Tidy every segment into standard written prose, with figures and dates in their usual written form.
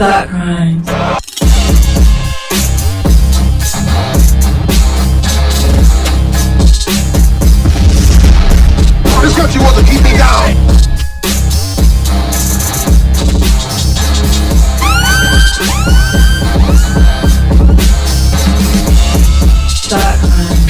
Thought crimes. This country wants to keep me down. Thought crimes.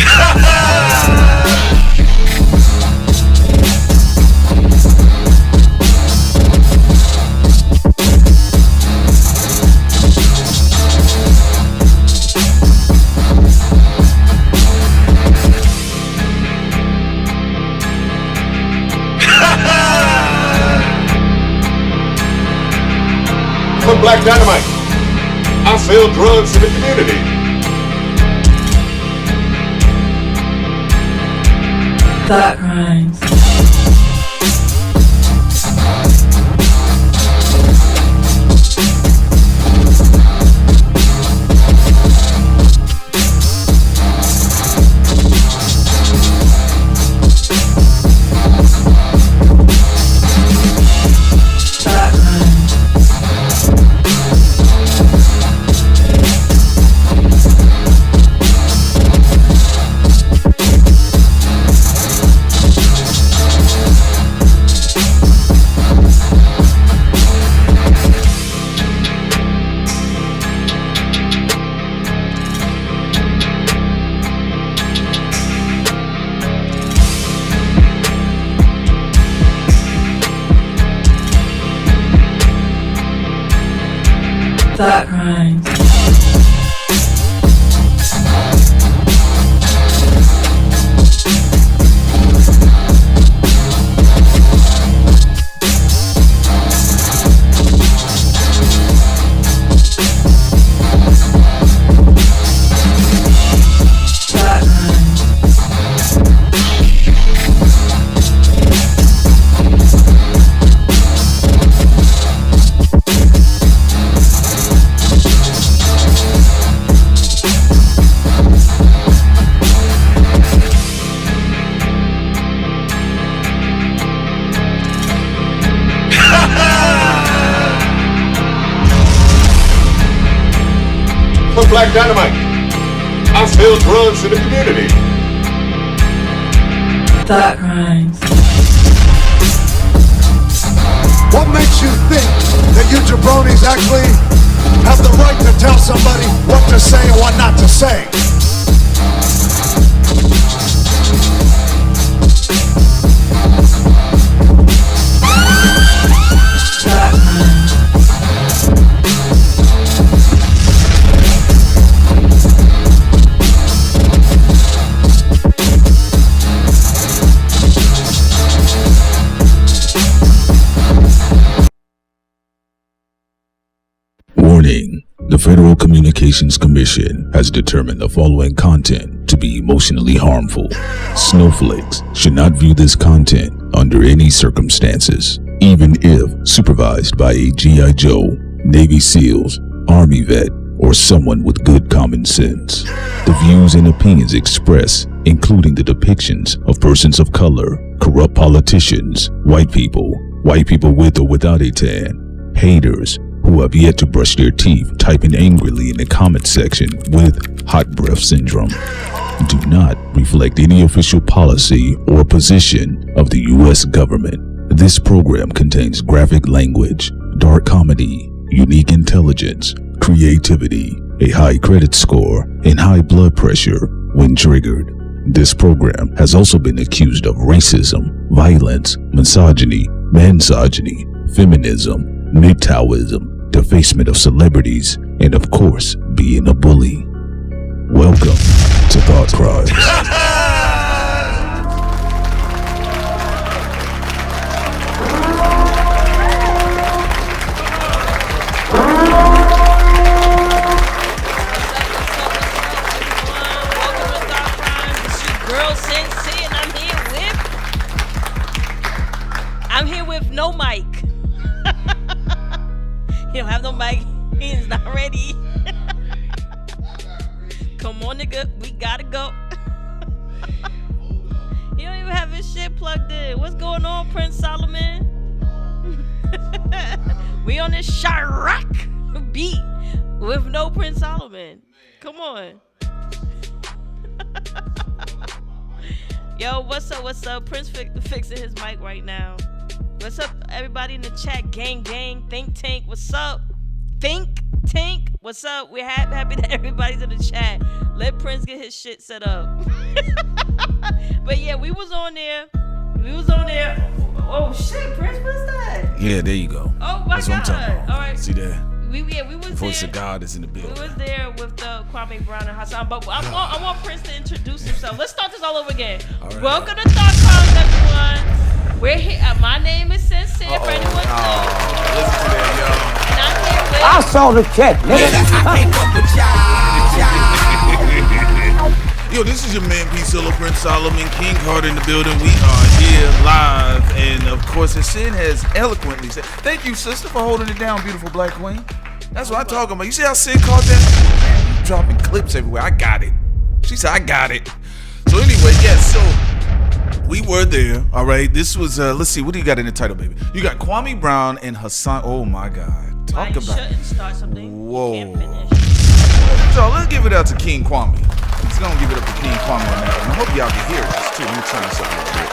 For Black Dynamite, I sell drugs to the community. Thought crimes. Thought crimes. For Black Dynamite, I sell drugs to the community. Thought crimes. What makes you think that you jabronis actually have the right to tell somebody what to say and what not to say? Thought crimes. Warning. The Federal Communications Commission has determined the following content to be emotionally harmful. Snowflakes should not view this content under any circumstances, even if supervised by a G.I. Joe, Navy SEALs, Army vet, or someone with good common sense. The views and opinions expressed, including the depictions of persons of color, corrupt politicians, white people with or without a tan, haters, who have yet to brush their teeth typing angrily in the comment section with hot breath syndrome, do not reflect any official policy or position of the U.S. government. This program contains graphic language, dark comedy, unique intelligence, creativity, a high credit score, and high blood pressure when triggered. This program has also been accused of racism, violence, misogyny, mansogyny, feminism, MGTOWism, defacement of celebrities, and of course, being a bully. Welcome to Thought Crimes. I'm here with no mic. He don't have no mic. He is not ready. Come on, nigga. We gotta go. He don't even have his shit plugged in. What's going on, Prince Solomon? We on this Chirac beat with no Prince Solomon. Come on. Yo, what's up? What's up? Prince fixing his mic right now. What's up, everybody in the chat? Gang, think tank. What's up? Think tank. What's up? We're happy that everybody's in the chat. Let Prince get his shit set up. But yeah, we was on there. Oh shit, Prince, what's that? Yeah, there you go. Oh my That's God. what I'm talking about. All right. See that? We was The voice there. of God is in the building. We was there with Kwame Brown and Hassan, but I want Prince to introduce himself. Let's start this all over again. All right. Welcome to Thought Crimes, everyone. We're here. My name is Sincere. For anyone who knows. Listen to that, And I'm here with. I saw the check, nigga. Yo, this is your man, P. Solo, Prince Solomon, King Carter in the building. We are here live, and of course, Hassan has eloquently said, "Thank you, sister, for holding it down, beautiful black queen." That's what I'm talking about. You see how Sin caught that? Man, you dropping clips everywhere. I got it. She said, "I got it." So anyway, yes. So we were there. All right. This was. Let's see. What do you got in the title, baby? You got Kwame Brown and Hassan. Oh my God. Talk You about. shouldn't start something. Whoa. You can't finish. So let's give it out to King Kwame. Let's go and give it up to King Kwame on that. And I hope y'all can hear this too. Let me turn this up a little bit.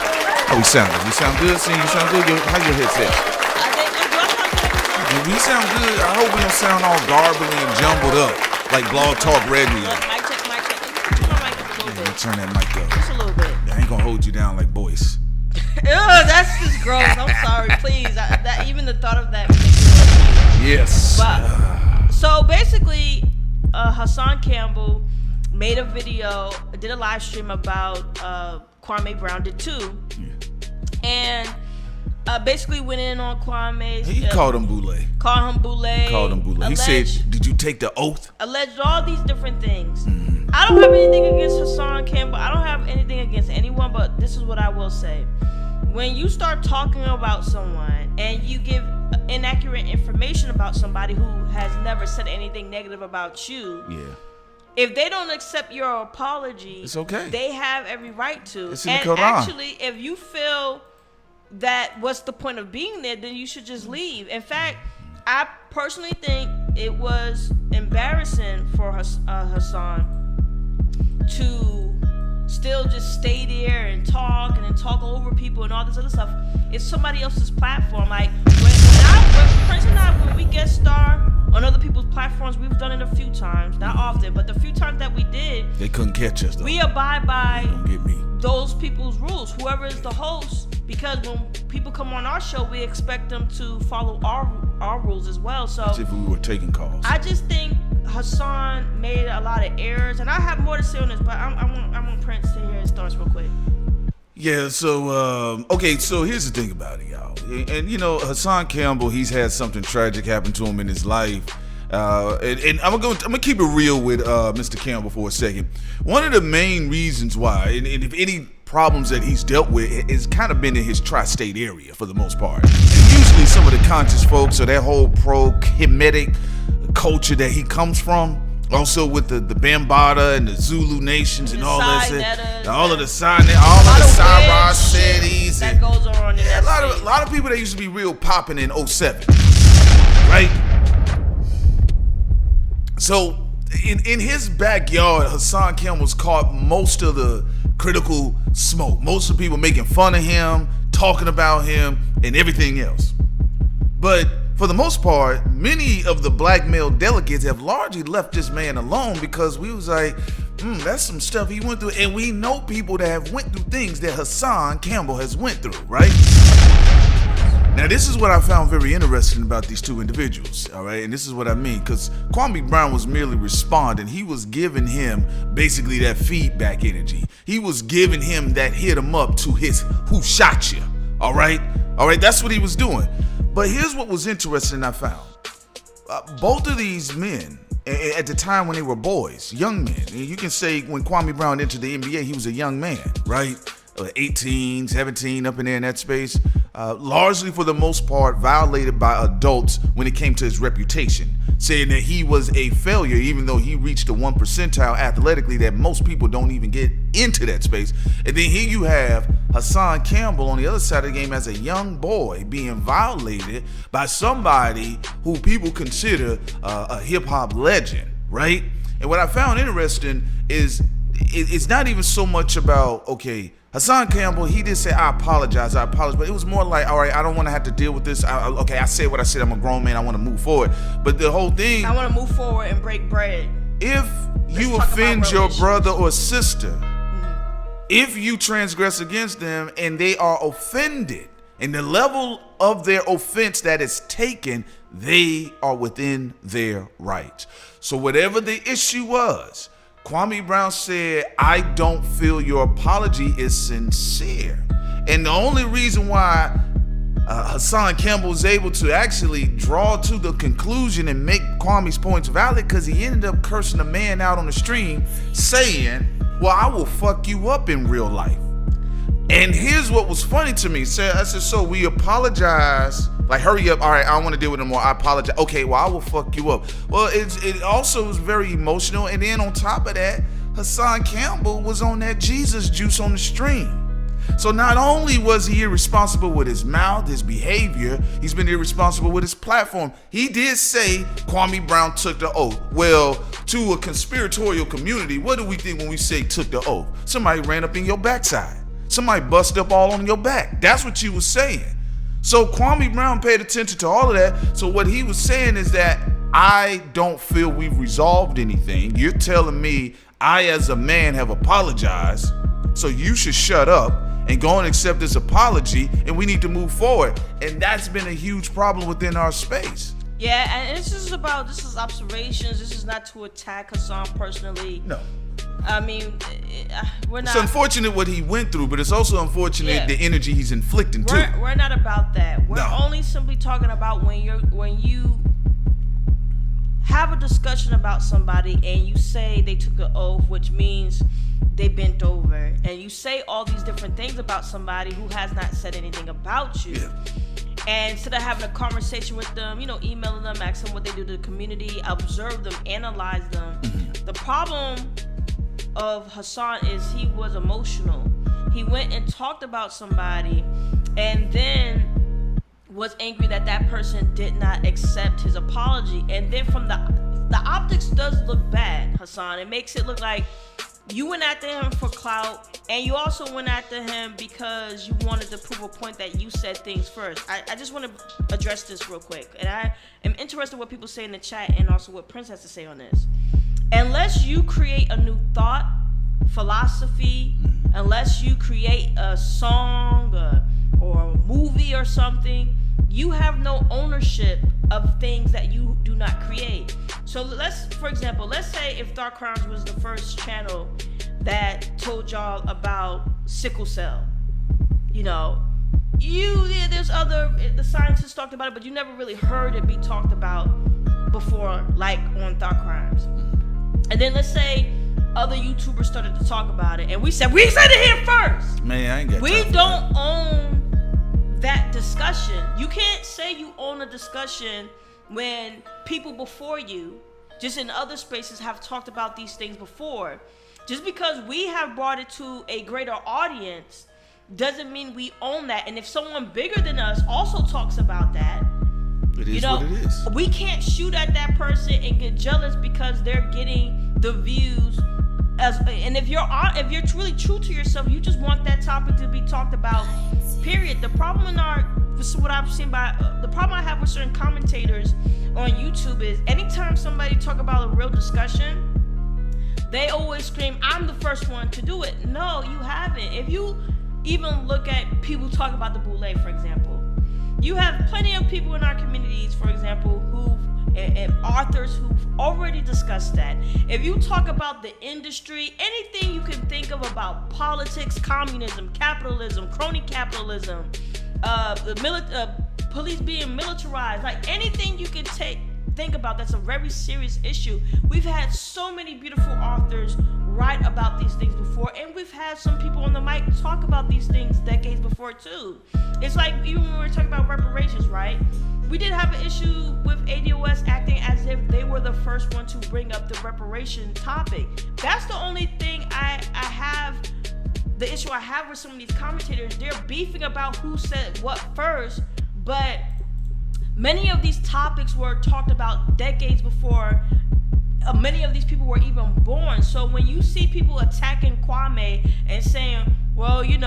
How we sound? We sound good? See, you sound good? How your headset? I think do I sound good? If we sound good, I hope we don't sound all garbly and jumbled up like Blog Talk Radio. Look, mic check. Turn my mic up a little bit. Turn that mic up. Just a little bit. I ain't gonna hold you down like boys. Ew, that's just gross. I'm sorry. Please. That even the thought of that makes me Yes. But, so basically, Hassan Campbell made a video, did a live stream about Kwame Brown did too, and basically went in on Kwame. He called him Boule. Called him Boule. He said, "Did you take the oath?" Alleged all these different things. I don't have anything against Hassan Campbell. I don't have anything against anyone, but this is what I will say. When you start talking about someone and you give inaccurate information about somebody who has never said anything negative about you, if they don't accept your apology, It's okay. They have every right to. It's in the And Quran. actually, if you feel that what's the point of being there, then you should just leave. In fact, I personally think it was embarrassing for Hassan to still just stay there and talk over people and all this other stuff. It's somebody else's platform. Like when Prince and I, when we guest star on other people's platforms, we've done it a few times, not often, but the few times that we did, They couldn't catch us though. we abide by Don't get me. those people's rules, whoever is the host, because when people come on our show, we expect them to follow our rules as well. So As if we were taking calls. I just think Hassan made a lot of errors, and I have more to say on this, but I want Prince to hear his thoughts real quick. Yeah, so okay, so here's the thing about it, y'all. And you know, Hassan Campbell, he's had something tragic happen to him in his life. And I'm gonna keep it real with Mr. Campbell for a second. One of the main reasons why, and if any problems that he's dealt with, it's kind of been in his tri-state area for the most part. And usually some of the conscious folks, or that whole pro-Kemetic culture that he comes from, also with the Bambata and the Zulu nations and The all that Sai shit, Nettas, all of the Sai, all of the Saras cities, that goes on in yeah, that a state. lot of people that used to be real popping in 07, right? So in his backyard, Hassan Campbell's caught most of the critical smoke. Most of the people making fun of him, talking about him, and everything else. But for the most part, many of the black male delegates have largely left this man alone because we was like, that's some stuff he went through. And we know people that have went through things that Hassan Campbell has went through, right? Now, this is what I found very interesting about these two individuals, all right? And this is what I mean, because Kwame Brown was merely responding. He was giving him basically that feedback energy. He was giving him that hit him up to his who shot you, all right? All right, that's what he was doing. But here's what was interesting I found. Both of these men, at the time when they were boys, young men, you can say when Kwame Brown entered the NBA, he was a young man, right? 18, 17, up in there in that space. largely for the most part violated by adults when it came to his reputation, saying that he was a failure even though he reached the 1 percentile athletically, that most people don't even get into that space. And then here you have Hassan Campbell on the other side of the game as a young boy being violated by somebody who people consider a hip-hop legend, right? And what I found interesting is it's not even so much about, okay, Hassan Campbell, he did say, I apologize, but it was more like, all right, I don't want to have to deal with this. I said what I said, I'm a grown man, I want to move forward. But the whole thing, I want to move forward and break bread. If you offend your brother or sister, if you transgress against them and they are offended, and the level of their offense that is taken, they are within their rights. So whatever the issue was, Kwame Brown said, I don't feel your apology is sincere. And the only reason why Hassan Campbell was able to actually draw to the conclusion and make Kwame's points valid, because he ended up cursing a man out on the stream saying, well, I will fuck you up in real life. And here's what was funny to me. I said, so we apologize. Like, hurry up. All right, I don't want to deal with it more. I apologize. Okay, well, I will fuck you up. Well, it also was very emotional. And then on top of that, Hassan Campbell was on that Jesus juice on the stream. So not only was he irresponsible with his mouth, his behavior, he's been irresponsible with his platform. He did say Kwame Brown took the oath. Well, to a conspiratorial community, what do we think when we say took the oath? Somebody ran up in your backside. Somebody bust up all on your back. That's what you was saying. So Kwame Brown paid attention to all of that. So what he was saying is that I don't feel we've resolved anything. You're telling me I as a man have apologized, so you should shut up and go and accept this apology, and we need to move forward. And that's been a huge problem within our space. Yeah, and this is observations. This is not to attack Hassan personally. No. I mean, we're not. It's unfortunate what he went through, but it's also unfortunate the energy he's inflicting too. We're not about that. We're No. only simply talking about when you have a discussion about somebody and you say they took an oath, which means they bent over, and you say all these different things about somebody who has not said anything about you. Yeah. And instead of having a conversation with them, emailing them, asking them what they do to the community, observe them, analyze them. The problem of Hassan is he was emotional. He went and talked about somebody and then was angry that person did not accept his apology. And then from the optics does look bad, Hassan. It makes it look like you went after him for clout, and you also went after him because you wanted to prove a point that you said things first. I just want to address this real quick, and I am interested in what people say in the chat and also what Prince has to say on this. Unless you create a new thought, philosophy, unless you create a song or a movie or something, you have no ownership of things that you do not create. So for example, let's say if Dark Crimes was the first channel that told y'all about sickle cell. There's the scientists talked about it, but you never really heard it be talked about before, like on Dark Crimes. And then let's say other YouTubers started to talk about it, and we said it here first. Man, I ain't got We time for don't own that discussion. You can't say you own a discussion when people before you, just in other spaces, have talked about these things before. Just because we have brought it to a greater audience doesn't mean we own that. And if someone bigger than us also talks about that, It is what it is. we can't shoot at that person and get jealous because they're getting the views. And if you're truly true to yourself, you just want that topic to be talked about. Period. The problem the problem I have with certain commentators on YouTube is anytime somebody talk about a real discussion, they always scream, "I'm the first one to do it." No, you haven't. If you even look at people talk about the boule, for example, you have plenty of people in our communities, for example, and authors who've already discussed that. If you talk about the industry, anything you can think of about politics, communism, capitalism, crony capitalism, police being militarized, like anything you can think about that's a very serious issue. We've had so many beautiful authors write about these things before, and we've had some people on the mic talk about these things decades before too. It's like even when we were talking about reparations, right? We did have an issue with ADOS acting as if they were the first one to bring up the reparation topic. That's the only thing I have. The issue I have with some of these commentators, they're beefing about who said what first, but many of these topics were talked about decades before many of these people were even born. So when you see people attacking Kwame and saying, well, you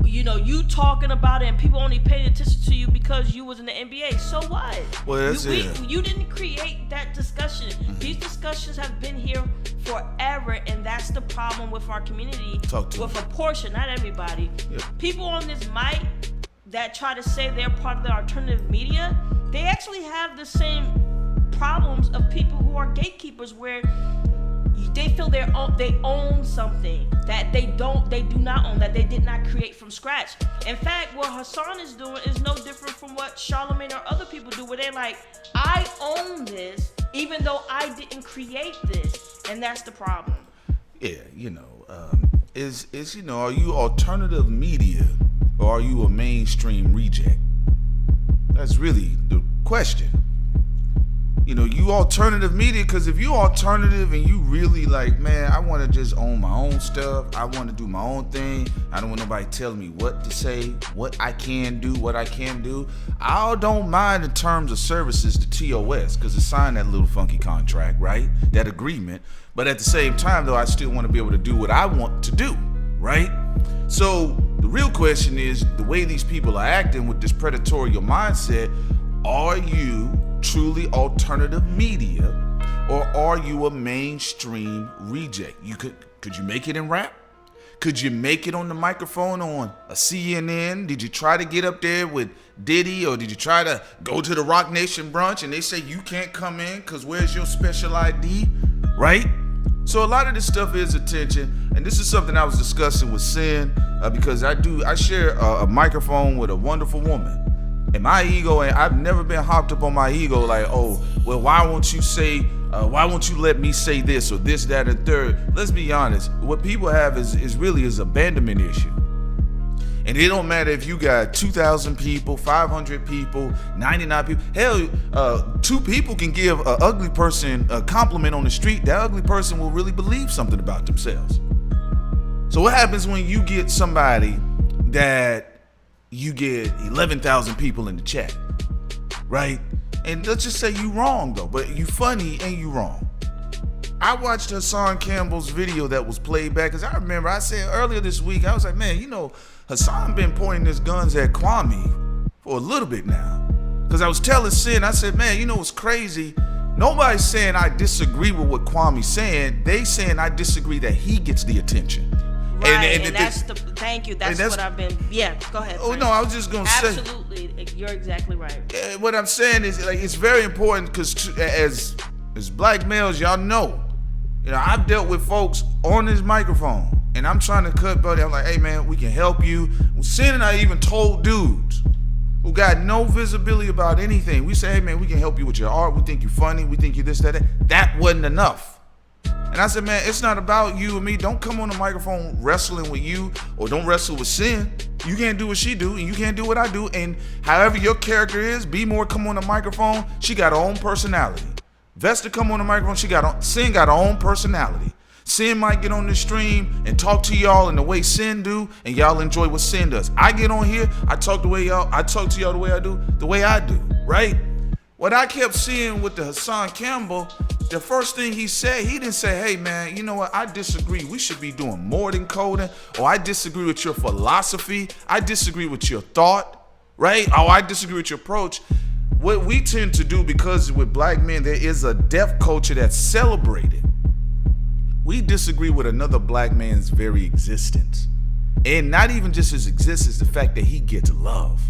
you talking about it and people only paying attention to you because you was in the NBA, so what? Well, you didn't create that discussion. These discussions have been here forever, and that's the problem with our community. With a portion, not everybody. Yeah. People on this mic that try to say they're part of the alternative media, they actually have the same problems of people who are gatekeepers, where they feel they own something that they do not own, that they did not create from scratch. In fact, what Hassan is doing is no different from what Charlamagne or other people do, where they're like, I own this even though I didn't create this, and that's the problem. Yeah, are you alternative media or are you a mainstream reject? That's really the question. You alternative media, because if you alternative and you really like, man, I want to just own my own stuff, I want to do my own thing, I don't want nobody telling me what to say, what I can do, what I can't do, I don't mind the terms of services to TOS, because it signed that little funky contract, right? That agreement. But at the same time, though, I still want to be able to do what I want to do, right? So the real question is, the way these people are acting with this predatory mindset, are you truly alternative media, or are you a mainstream reject? Could you make it in rap? Could you make it on the microphone on a CNN? Did you try to get up there with Diddy, or did you try to go to the Rock Nation brunch and they say you can't come in because where's your special ID, right? So a lot of this stuff is attention, and this is something I was discussing with Sin, because I share a microphone with a wonderful woman. And my ego, and I've never been hopped up on my ego like, oh, well, why won't you let me say this or this, that, and third? Let's be honest. What people have is really abandonment issue. And it don't matter if you got 2,000 people, 500 people, 99 people. Hell, 2 people can give an ugly person a compliment on the street. That ugly person will really believe something about themselves. So what happens when you get somebody that you get 11,000 people in the chat, right? And let's just say you wrong though, but you funny and you wrong. I watched Hassan Campbell's video that was played back, because I remember I said earlier this week, I was like, man, Hassan been pointing his guns at Kwame for a little bit now. Because I was telling Sin, I said, man, what's crazy? Nobody's saying I disagree with what Kwame's saying. They saying I disagree that he gets the attention. Right, and that's thank you. That's what I've been. Yeah, go ahead. Oh, no, I was just gonna say. Absolutely, you're exactly right. What I'm saying is, like, it's very important, because as black males, y'all know, I've dealt with folks on this microphone, and I'm trying to cut buddy. I'm like, hey man, we can help you. Sin and I even told dudes who got no visibility about anything. We say, hey man, we can help you with your art. We think you're funny. We think you this, that. That wasn't enough. And I said, man, it's not about you and me. Don't come on the microphone wrestling with you, or don't wrestle with Sin. You can't do what she do, and you can't do what I do. And however your character is, Be More come on the microphone, she got her own personality. Vesta come on the microphone, Sin got her own personality. Sin might get on the stream and talk to y'all in the way Sin do, and y'all enjoy what Sin does. I get on here, I talk to y'all the way I do, right? What I kept seeing with the Hassan Campbell, the first thing he said, he didn't say, hey man, you know what, I disagree. We should be doing more than coding. Or I disagree with your philosophy. I disagree with your thought, right? Or I disagree with your approach. What we tend to do, because with black men, there is a deaf culture that's celebrated. We disagree with another black man's very existence. And not even just his existence, the fact that he gets love.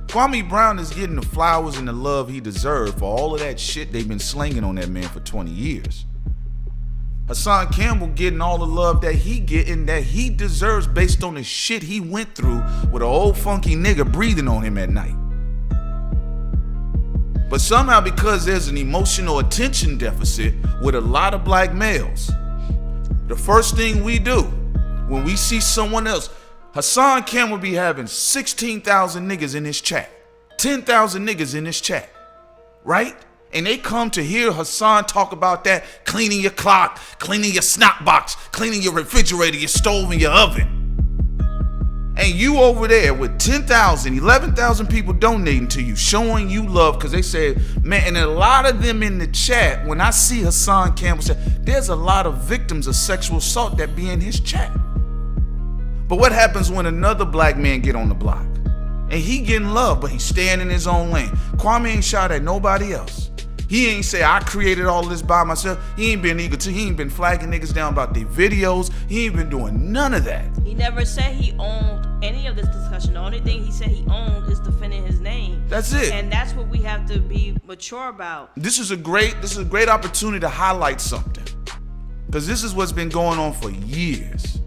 Kwame Brown is getting the flowers and the love he deserved for all of that shit they've been slinging on that man for 20 years. Hassan Campbell getting all the love that he getting, that he deserves based on the shit he went through with an old funky nigga breathing on him at night. But somehow, because there's an emotional attention deficit with a lot of black males, the first thing we do when we see someone else, Hassan Campbell be having 16,000 niggas in his chat, 10,000 niggas in his chat, right? And they come to hear Hassan talk about that, cleaning your clock, cleaning your snot box, cleaning your refrigerator, your stove, and your oven. And you over there with 10,000, 11,000 people donating to you, showing you love, because they said, man, and a lot of them in the chat, when I see Hassan Campbell say, there's a lot of victims of sexual assault that be in his chat. But what happens when another black man get on the block? And he getting love, but he's staying in his own lane. Kwame ain't shot at nobody else. He ain't say, I created all this by myself. He ain't been he ain't been flagging niggas down about their videos. He ain't been doing none of that. He never said he owned any of this discussion. The only thing he said he owned is defending his name. That's it. And that's what we have to be mature about. This is a great opportunity to highlight something. Because this is what's been going on for years.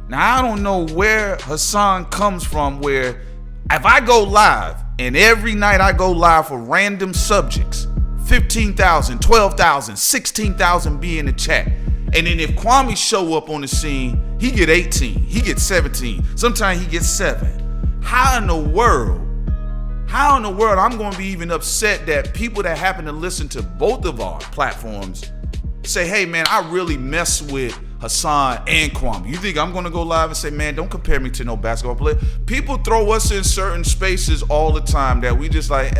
Now, I don't know where Hassan comes from, where if I go live, and every night I go live for random subjects, 15,000, 12,000, 16,000 be in the chat. And then if Kwame show up on the scene, he get 18, he get 17, sometimes he gets 7. How in the world I'm going to be even upset that people that happen to listen to both of our platforms say, hey man, I really mess with Hassan and Kwame. You think I'm gonna go live and say, man, don't compare me to no basketball player? People throw us in certain spaces all the time that we just like,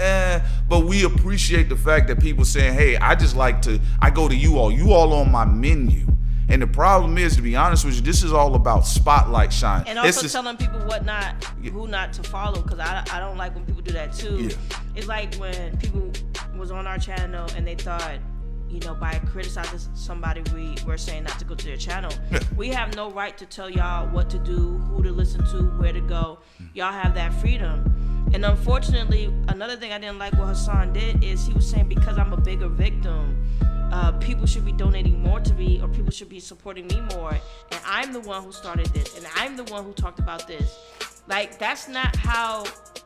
but we appreciate the fact that people saying, hey, I go to you all on my menu. And the problem is, to be honest with you, this is all about spotlight shine. And also telling people who not to follow, because I don't like when people do that too. Yeah. It's like when people was on our channel and they thought, by criticizing somebody, we're saying not to go to their channel. We have no right to tell y'all what to do, who to listen to, where to go. Y'all have that freedom. And unfortunately, another thing I didn't like what Hassan did is he was saying, because I'm a bigger victim, people should be donating more to me, or people should be supporting me more. And I'm the one who started this, and I'm the one who talked about this. Like, that's not how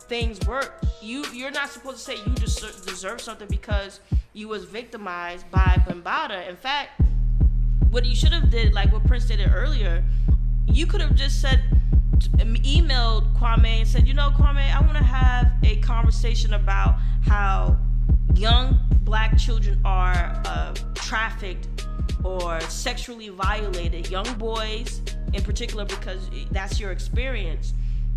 things work. You're not supposed to say you deserve something because you was victimized by Bambaataa. In fact, what you should have did, like what Prince did earlier, you could have just emailed Kwame and said, Kwame, I want to have a conversation about how young black children are trafficked or sexually violated, young boys in particular, because that's your experience.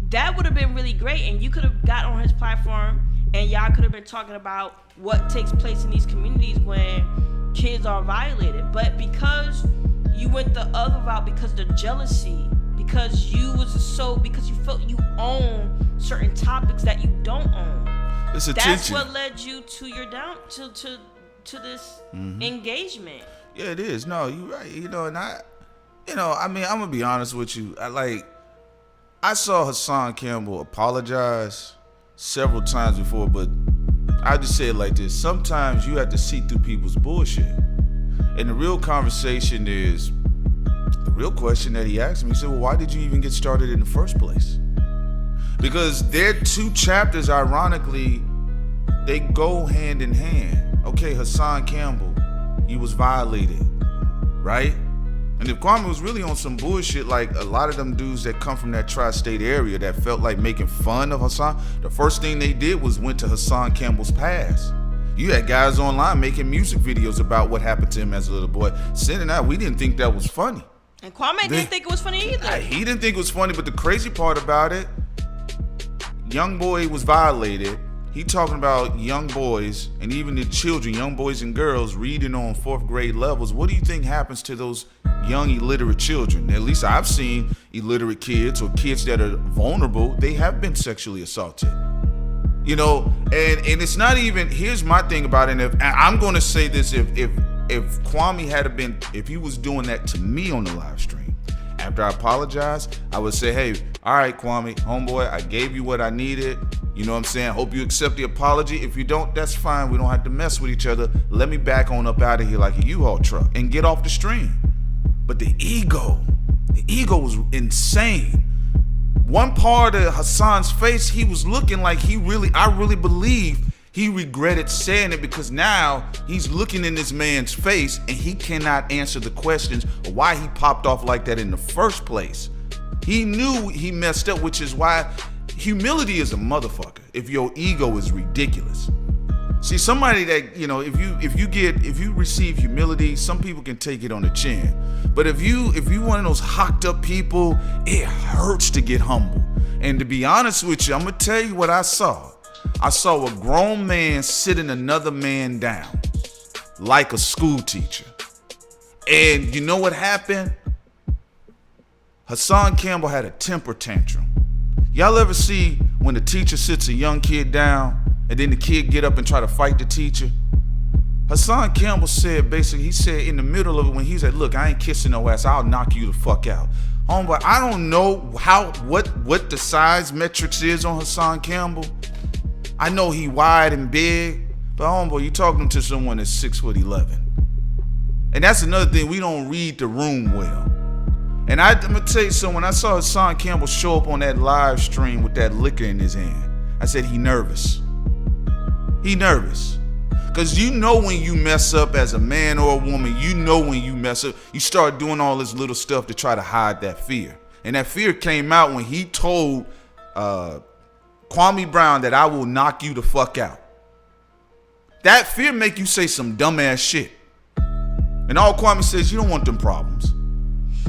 That would have been really great, and you could have got on his platform and y'all could have been talking about what takes place in these communities when kids are violated. But because you went the other route, because of the jealousy, because you felt you own certain topics that you don't own. That's what led you to your to this engagement. Yeah, it is. No, you're right. And I'm gonna be honest with you. I saw Hassan Campbell apologize several times before, but I just say it like this. Sometimes you have to see through people's bullshit. And the real conversation is, the real question that he asked me, he said, well, why did you even get started in the first place? Because their two chapters, ironically, they go hand in hand. Okay, Hassan Campbell, you was violated, right? And if Kwame was really on some bullshit, like a lot of them dudes that come from that tri-state area that felt like making fun of Hassan, the first thing they did was went to Hassan Campbell's past. You had guys online making music videos about what happened to him as a little boy, sending out. We didn't think that was funny. And Kwame didn't think it was funny either. He didn't think it was funny, but the crazy part about it, young boy was violated. He talking about young boys and even the children, young boys and girls reading on 4th grade levels. What do you think happens to those young illiterate children? At least I've seen illiterate kids or kids that are vulnerable. They have been sexually assaulted. And it's not even, here's my thing about it. And I'm going to say this, if Kwame if he was doing that to me on the live stream, after I apologized, I would say, hey, all right, Kwame, homeboy, I gave you what I needed. You know what I'm saying? Hope you accept the apology. If you don't, that's fine. We don't have to mess with each other. Let me back on up out of here like a U-Haul truck and get off the stream. But the ego was insane. One part of Hassan's face, he was looking like I really believe He regretted saying it because now he's looking in this man's face and he cannot answer the questions of why he popped off like that in the first place. He knew he messed up, which is why humility is a motherfucker if your ego is ridiculous. See, somebody that, you know, if you receive humility, some people can take it on the chin. But if you one of those hocked up people, it hurts to get humble. And to be honest with you, I'm gonna tell you what I saw. I saw a grown man sitting another man down like a school teacher. And you know what happened? Hassan Campbell had a temper tantrum. Y'all ever see when the teacher sits a young kid down and then the kid get up and try to fight the teacher? Hassan Campbell said, basically, he said in the middle of it when he said, look, I ain't kissing no ass, I'll knock you the fuck out. Homeboy, I don't know what the size metrics is on Hassan Campbell. I know he wide and big, but homeboy, you talking to someone that's 6'11". And that's another thing, we don't read the room well. And I'm gonna tell you something, when I saw Hassan Campbell show up on that live stream with that liquor in his hand, I said, he nervous. He nervous. Because you know when you mess up as a man or a woman, you know when you mess up, you start doing all this little stuff to try to hide that fear. And that fear came out when he told Kwame Brown that I will knock you the fuck out. That fear make you say some dumbass shit. And all Kwame says, you don't want them problems.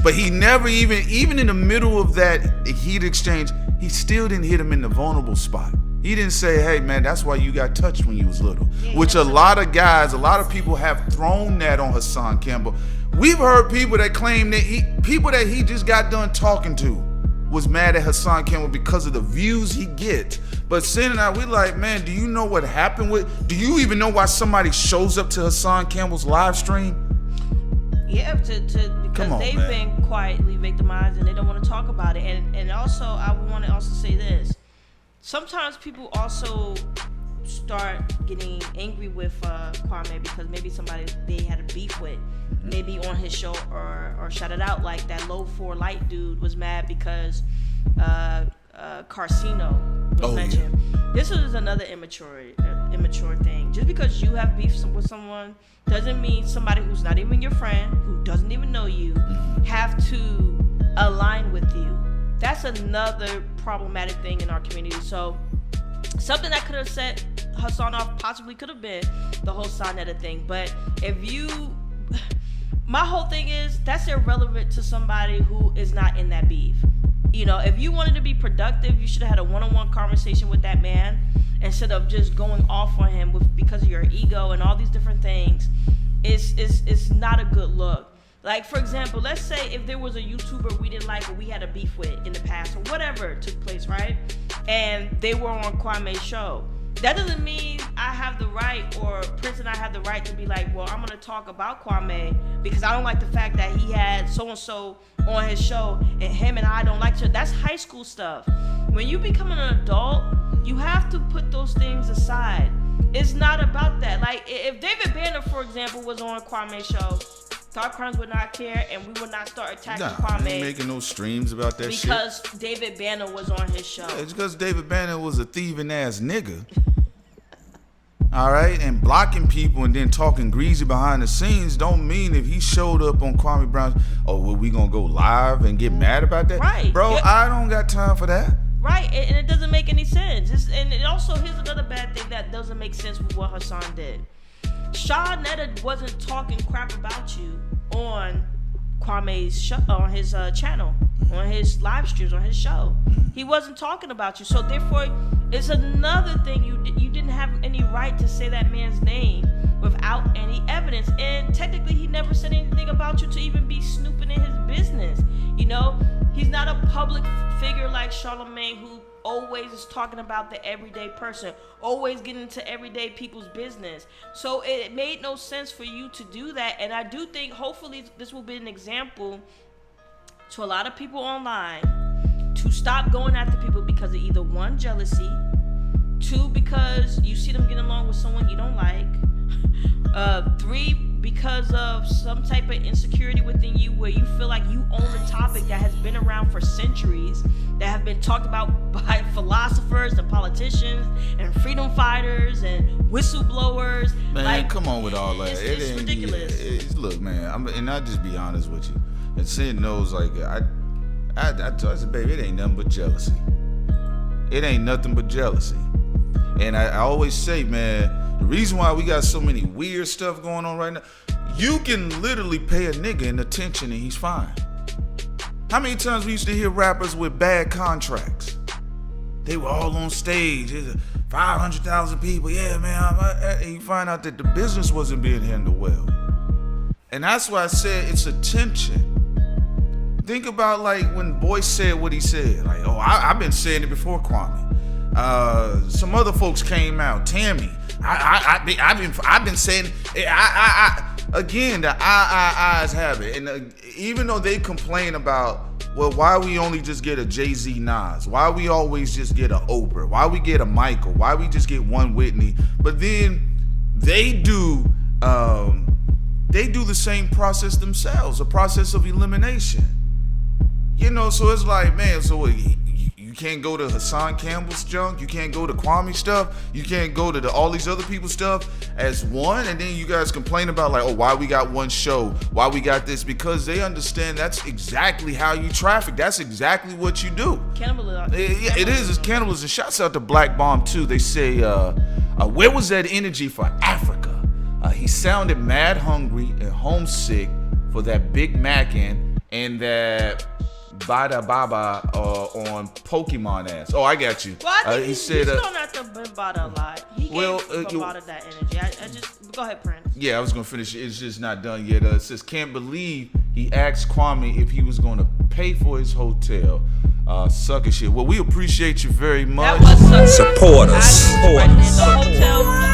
But he never even in the middle of that heat exchange, he still didn't hit him in the vulnerable spot. He didn't say, hey man, that's why you got touched when you was little. Which a lot of people have thrown that on Hassan Campbell. We've heard people that claim that he just got done talking to was mad at Hassan Campbell because of the views he gets. But Sin and I, we like, man, do you know what happened do you even know why somebody shows up to Hassan Campbell's live stream? Yeah, because they've been quietly victimized and they don't want to talk about it. And also, I want to also say this. Sometimes people also start getting angry with Kwame because maybe somebody they had a beef with, maybe on his show or shouted out, like that low 4 light dude was mad because Carcino was mentioned. Yeah. This is another immature thing. Just because you have beef with someone doesn't mean somebody who's not even your friend, who doesn't even know you, have to align with you. That's another problematic thing in our community. So something that could have set Hassan off possibly could have been the whole Sonetta thing. But my whole thing is that's irrelevant to somebody who is not in that beef. You know, if you wanted to be productive, you should have had a one-on-one conversation with that man instead of just going off on him because of your ego and all these different things. It's not a good look. Like, for example, let's say if there was a YouTuber we didn't like or we had a beef with in the past or whatever took place, right? And they were on Kwame's show. That doesn't mean I have the right, or Prince and I have the right to be like, well, I'm going to talk about Kwame because I don't like the fact that he had so-and-so on his show and him and I don't like to. That's high school stuff. When you become an adult, you have to put those things aside. It's not about that. Like, if David Banner, for example, was on Kwame's show, Thought Crimes would not care, and we would not start attacking Kwame. I ain't making no streams about that shit. Because David Banner was on his show. Yeah, it's because David Banner was a thieving ass nigga. All right, and blocking people and then talking greasy behind the scenes don't mean if he showed up on Kwame Brown's, oh, well, we gonna go live and get mad about that? Right. Bro, yeah. I don't got time for that. Right, and it doesn't make any sense. And it also, here's another bad thing that doesn't make sense with what Hassan did. Sonetta wasn't talking crap about you on Kwame's show, on his channel, on his live streams, on his show. He wasn't talking about you, so therefore, it's another thing you didn't have any right to say that man's name without any evidence. And technically, he never said anything about you to even be snooping in his business. You know, he's not a public figure like Charlemagne who always is talking about the everyday person, always getting into everyday people's business. So it made no sense for you to do that. And I do think hopefully this will be an example to a lot of people online to stop going after people because of either one, jealousy, two, because you see them getting along with someone you don't like, three, because of some type of insecurity within you where you feel like you own a topic that has been around for centuries, that have been talked about by philosophers and politicians and freedom fighters and whistleblowers. Man, like, come on with all that. It's ridiculous. Look, man, and I'll just be honest with you. And Sin knows, like, I told her, baby, it ain't nothing but jealousy. It ain't nothing but jealousy. And I always say, man, the reason why we got so many weird stuff going on right now, you can literally pay a nigga an attention and he's fine. How many times we used to hear rappers with bad contracts? They were all on stage, 500,000 people, yeah, man, and you find out that the business wasn't being handled well. And that's why I said it's attention. Think about, like, when Boy said what he said. Like, oh, I've been saying it before, Kwame. Some other folks came out. Tammy. I've been saying. Again, the eyes have it. And even though they complain about, well, why we only just get a Jay-Z Nas? Why we always just get a Oprah? Why we get a Michael? Why we just get one Whitney? But then they do the same process themselves, a process of elimination. You know, so it's like, man, so you can't go to Hassan Campbell's junk, you can't go to Kwame stuff, you can't go to all these other people's stuff as one, and then you guys complain about, like, oh, why we got one show, why we got this, because they understand that's exactly how you traffic, that's exactly what you do. Cannibalism. It is, it's cannibalism. Shouts out to Black Bomb too. They say, where was that energy for Africa? He sounded mad hungry and homesick for that Big Mackin' and that Bada Baba on Pokemon ass. Oh, I got you. Well, I think he said, he's thrown out the Bada a lot. He gave Bada that energy. I just go ahead, Prince. Yeah, I was gonna finish. It's just not done yet. It says, can't believe he asked Kwame if he was gonna pay for his hotel. Sucker shit. Well, we appreciate you very much. Support us.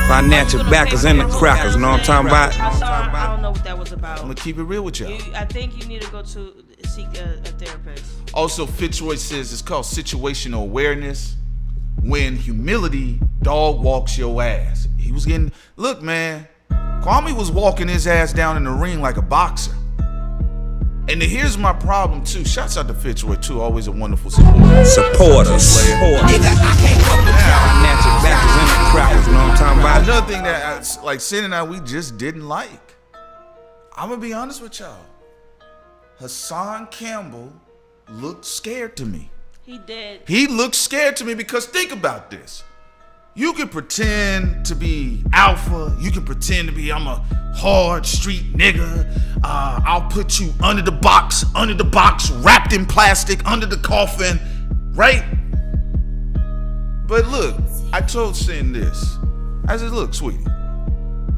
Financial backers and the crackers. You know what I'm talking about? I don't know what that was about. I'm gonna keep it real with y'all. I think you need to go to seek a therapist. Also, Fitzroy says it's called situational awareness. When humility dog walks your ass. He was getting, look, man, Kwame was walking his ass down in the ring like a boxer. And here's my problem too. Shouts out to Fitzroy too, always a wonderful supporter. Support us. Financial backers and the crackers. You know what I'm talking about? Another thing that, like, Sin and I, we just didn't like. I'm gonna be honest with y'all. Hassan Campbell looked scared to me. He did. He looked scared to me because think about this. You can pretend to be alpha. You can pretend to be, I'm a hard street nigga. I'll put you under the box, wrapped in plastic, under the coffin, right? But look, I told Sin this. I said, look, sweetie,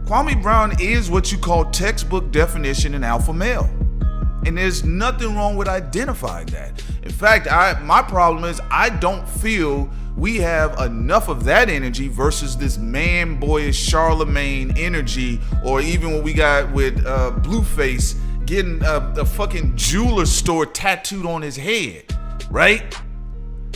Kwame Brown is what you call textbook definition an alpha male. And there's nothing wrong with identifying that. In fact, my problem is I don't feel we have enough of that energy versus this man boyish Charlemagne energy, or even what we got with Blueface getting a fucking jeweler store tattooed on his head, right?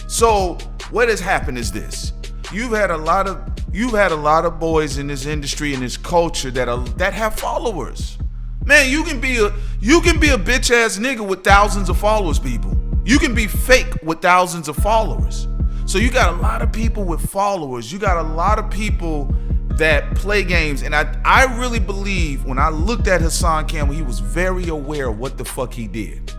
So what has happened is this: you've had a lot of boys in this industry and this culture that have followers. Man, you can be a bitch ass nigga with thousands of followers, people. You can be fake with thousands of followers. So you got a lot of people with followers. You got a lot of people that play games. And I really believe when I looked at Hassan Campbell, he was very aware of what the fuck he did.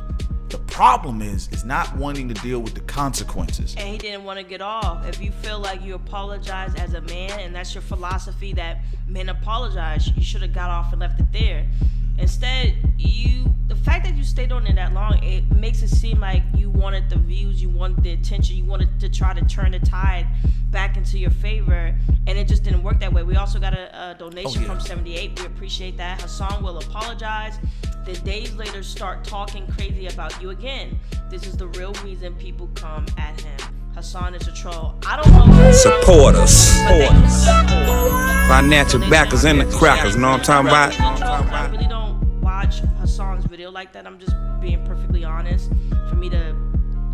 The problem is not wanting to deal with the consequences. And he didn't want to get off. If you feel like you apologize as a man and that's your philosophy that men apologize, you should have got off and left it there. Instead, the fact that you stayed on it that long, it makes it seem like you wanted the views, you wanted the attention, you wanted to try to turn the tide back into your favor, and it just didn't work that way. We also got a donation from 78. We appreciate that. Hassan will apologize. Then days later start talking crazy about you again. This is the real reason people come at him. Hassan is a troll. I don't know. Support us. Financial backers and the crackers. You know what I'm talking about? I really don't watch Hassan's video like that. I'm just being perfectly honest. For me to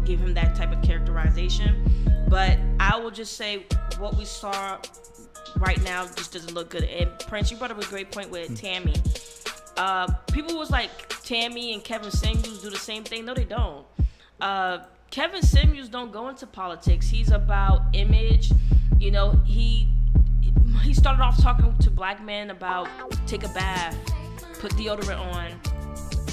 give him that type of characterization, but I will just say what we saw right now just doesn't look good. And Prince, you brought up a great point with Tammy. People was like Tammy and Kevin Samuels do the same thing. No, they don't. Kevin Samuels don't go into politics. He's about image. You know, he started off talking to black men about take a bath, put deodorant on,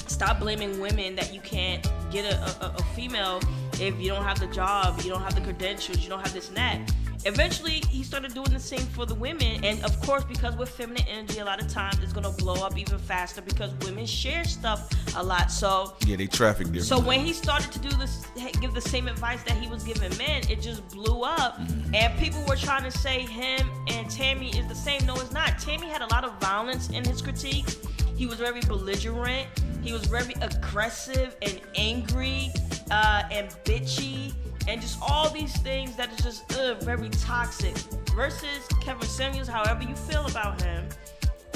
stop blaming women that you can't get a female if you don't have the job, you don't have the credentials, you don't have this and that. Eventually, he started doing the same for the women, and of course, because with feminine energy, a lot of times it's gonna blow up even faster because women share stuff a lot. So yeah, they traffic different. So when he started to do this, give the same advice that he was giving men, it just blew up, and people were trying to say him and Tammy is the same. No, it's not. Tammy had a lot of violence in his critiques. He was very belligerent. He was very aggressive and angry and bitchy. And just all these things that is just very toxic. Versus Kevin Samuels, however you feel about him,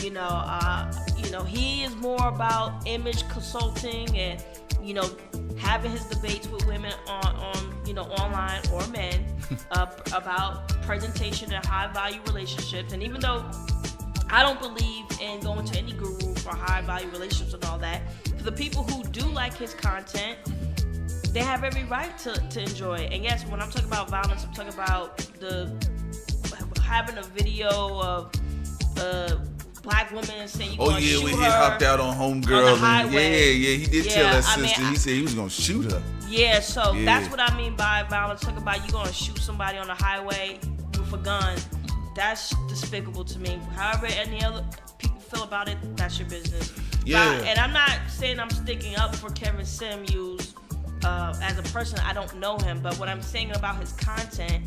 you know, he is more about image consulting and, you know, having his debates with women on you know, online or men about presentation and high value relationships. And even though I don't believe in going to any guru for high value relationships and all that, for the people who do like his content, they have every right to enjoy it. And yes, when I'm talking about violence, I'm talking about having a video of black woman saying you gonna shoot her. When he hopped out on homegirl. He did tell that sister. He said he was gonna shoot her. Yeah, so that's what I mean by violence. Talk about you gonna shoot somebody on the highway with a gun. That's despicable to me. However, any other people feel about it, that's your business. Yeah. And I'm not saying I'm sticking up for Kevin Samuels. As a person, I don't know him, but what I'm saying about his content,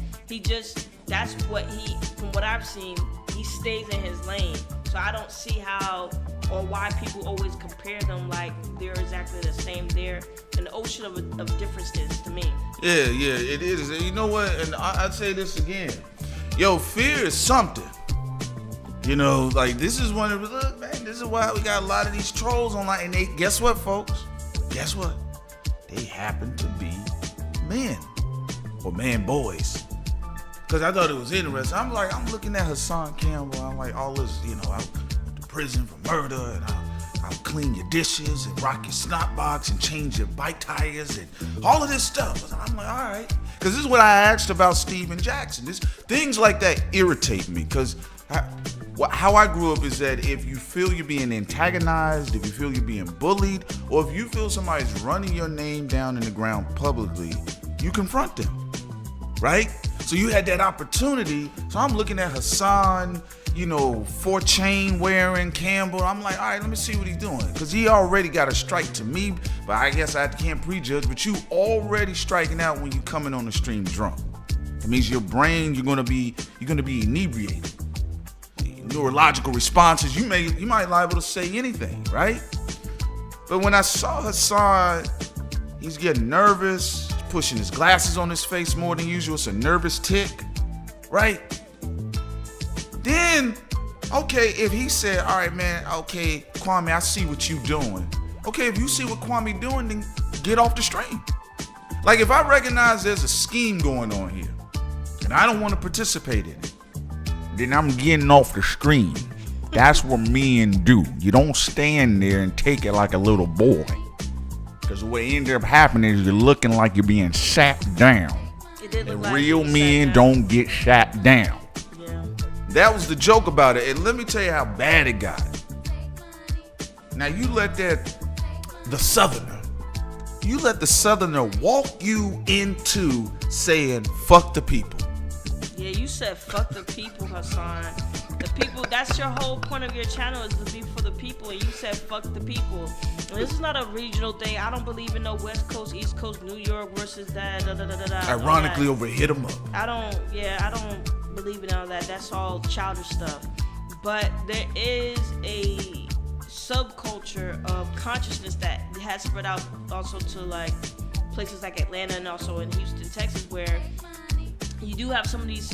that's what from what I've seen, he stays in his lane. So I don't see how or why people always compare them like they're exactly the same. They're an ocean of differences to me. Yeah, it is. You know what? And I'd say this again. Yo, fear is something. You know, like this is one of the, look, man, this is why we got a lot of these trolls online. And they, guess what, folks? Guess what? They happen to be men or man boys. Cause I thought it was interesting. I'm looking at Hassan Campbell. I'm like, all this, you know, I went to prison for murder, and I'll clean your dishes and rock your snot box and change your bike tires and all of this stuff. I'm like, all right. Cause this is what I asked about Steven Jackson. Things like that irritate me. Cause how I grew up is that if you feel you're being antagonized, if you feel you're being bullied, or if you feel somebody's running your name down in the ground publicly, you confront them, right? So you had that opportunity. So I'm looking at Hassan, you know, 4-chain wearing Campbell. I'm like, all right, let me see what he's doing. Because he already got a strike to me, but I guess I can't prejudge. But you already striking out when you coming on the stream drunk. It means your brain, you're gonna be inebriated. Neurological responses, you might liable to say anything, right? But when I saw Hassan, he's getting nervous, he's pushing his glasses on his face more than usual. It's a nervous tick, right? Then, okay, if he said, all right, man, okay, Kwame, I see what you doing. Okay, if you see what Kwame doing, then get off the stream. Like if I recognize there's a scheme going on here, and I don't want to participate in it, then I'm getting off the screen. That's what men do. You don't stand there and take it like a little boy. Because what ended up happening is you're looking like you're being sat down. And real men don't get sat down. Yeah. That was the joke about it. And let me tell you how bad it got. Now you let the Southerner walk you into saying, fuck the people. Yeah, you said fuck the people, Hassan. The people, that's your whole point of your channel, is to be for the people, and you said fuck the people. And this is not a regional thing. I don't believe in no West Coast, East Coast, New York versus that, Ironically, over hit 'em up. I don't believe in all that. That's all childish stuff. But there is a subculture of consciousness that has spread out also to like places like Atlanta and also in Houston, Texas, where you do have some of these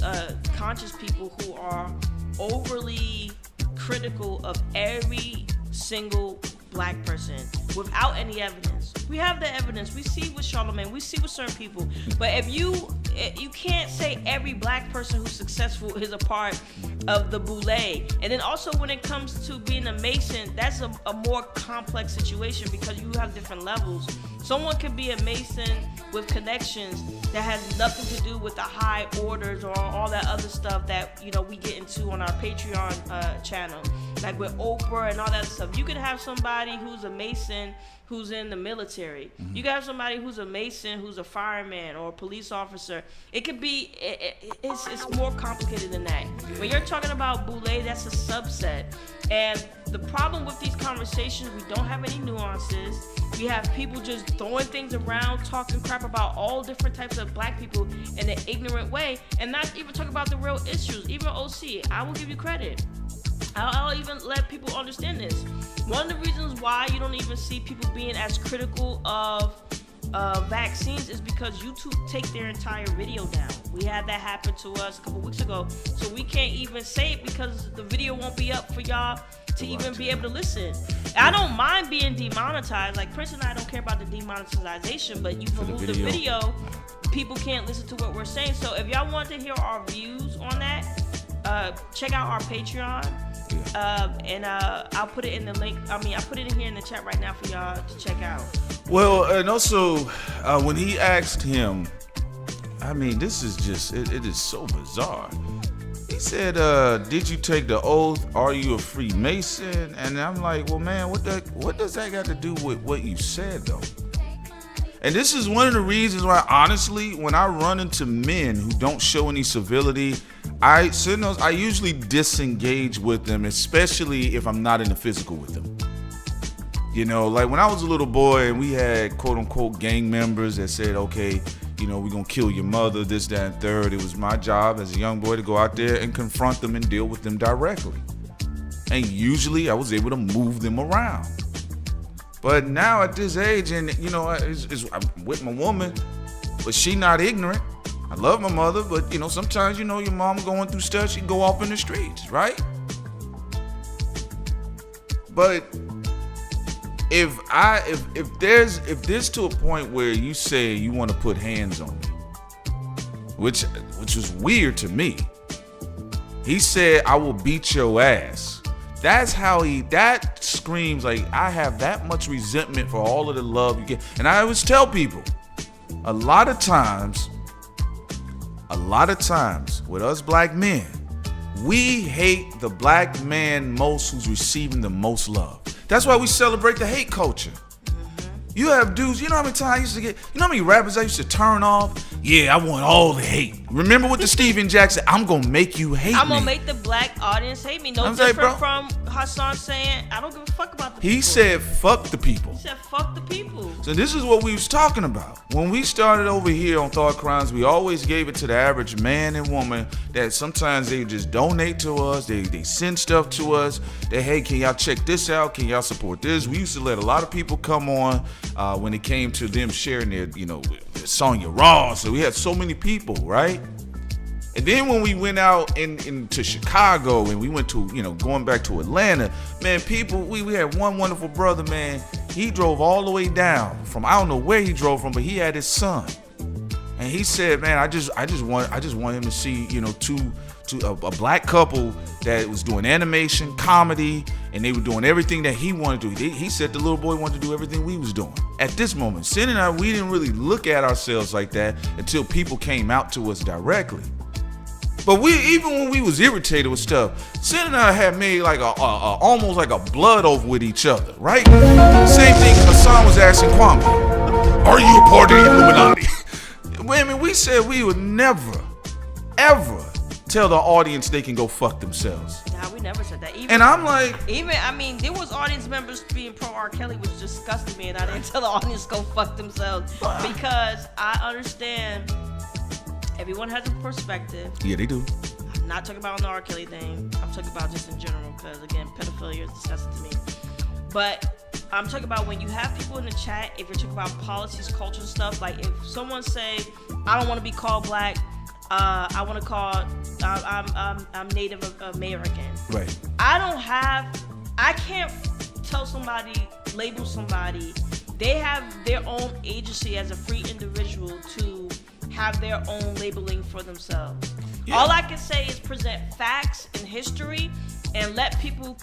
conscious people who are overly critical of every single black person without any evidence. evidence. We have the evidence. We see with Charlamagne. We see with certain people. But if you can't say every black person who's successful is a part of the boule. And then also when it comes to being a Mason, that's a more complex situation because you have different levels. Someone could be a Mason with connections that has nothing to do with the high orders or all that other stuff that, you know, we get into on our Patreon channel, like with Oprah and all that stuff. You could have somebody who's a Mason who's in the military. Mm-hmm. You could have somebody who's a Mason who's a fireman or a police officer. It could be, it's more complicated than that. When you're talking about boule, that's a subset. And the problem with these conversations, we don't have any nuances. We have people just throwing things around, talking crap about all different types of black people in an ignorant way, and not even talk about the real issues. Even OC, I will give you credit. I'll even let people understand this. One of the reasons why you don't even see people being as critical of vaccines is because YouTube take their entire video down. We had that happen to us a couple weeks ago, so we can't even say it because the video won't be up for y'all to even be able to listen. I don't mind being demonetized. Like Prince and I don't care about the demonetization, but you remove the video, people can't listen to what we're saying. So if y'all want to hear our views on that, check out our Patreon. And I'll put it in the link. I put it in here in the chat right now for y'all to check out. Well, and also when he asked him, this is just it is so bizarre. He said, "Did you take the oath? Are you a Freemason?" And I'm like, well, man, what does that got to do with what you said though? And this is one of the reasons why, honestly, when I run into men who don't show any civility, I usually disengage with them, especially if I'm not in the physical with them. You know, like when I was a little boy and we had quote unquote gang members that said, okay, you know, we're gonna kill your mother, this, that, and third. It was my job as a young boy to go out there and confront them and deal with them directly. And usually I was able to move them around. But now at this age, and you know, I'm with my woman, but she not ignorant. I love my mother, but you know, sometimes, you know, your mom going through stuff, she go off in the streets, right? But if there's to a point where you say you want to put hands on me, which was weird to me. He said, "I will beat your ass." That screams like I have that much resentment for all of the love you get. And I always tell people, a lot of times with us black men, we hate the black man most who's receiving the most love. That's why we celebrate the hate culture. You have dudes, you know how many times I used to get, you know how many rappers I used to turn off? Yeah, I want all the hate. Remember what the Steven Jackson, I'm gonna make you hate me. I'm gonna make the black audience hate me. No different from Hassan saying, I don't give a fuck about the people. He said, fuck the people. He said, fuck the people. So this is what we was talking about. When we started over here on Thought Crimes, we always gave it to the average man and woman that sometimes they just donate to us. They send stuff to us. They, hey, can y'all check this out? Can y'all support this? We used to let a lot of people come on when it came to them sharing their, you know, Sonya Raw. So we had so many people, right? And then when we went out into Chicago and we went to, you know, going back to Atlanta, man, people, we had one wonderful brother, man. He drove all the way down from, I don't know where he drove from, but he had his son. And he said, man, I just want him to see, you know, a black couple that was doing animation, comedy, and they were doing everything that he wanted to do. He said the little boy wanted to do everything we was doing. At this moment, Sin and I, we didn't really look at ourselves like that until people came out to us directly. But even when we was irritated with stuff, Sin and I had made like almost like a blood oath with each other, right? Same thing Hassan was asking Kwame, are you a part of the Illuminati? I mean, we said we would never, ever tell the audience they can go fuck themselves. Nah, we never said that. And I'm like... there was audience members being pro R. Kelly, which disgusted me, and I didn't tell the audience go fuck themselves because I understand everyone has a perspective. Yeah, they do. I'm not talking about on the R. Kelly thing. I'm talking about just in general because, again, pedophilia is disgusting to me. But I'm talking about when you have people in the chat, if you're talking about policies, culture, stuff, like if someone say, I don't want to be called black, I want to call, I'm Native American. Right. I can't tell somebody, label somebody they have their own agency as a free individual to have their own labeling for themselves. All I can say is present facts and history and let people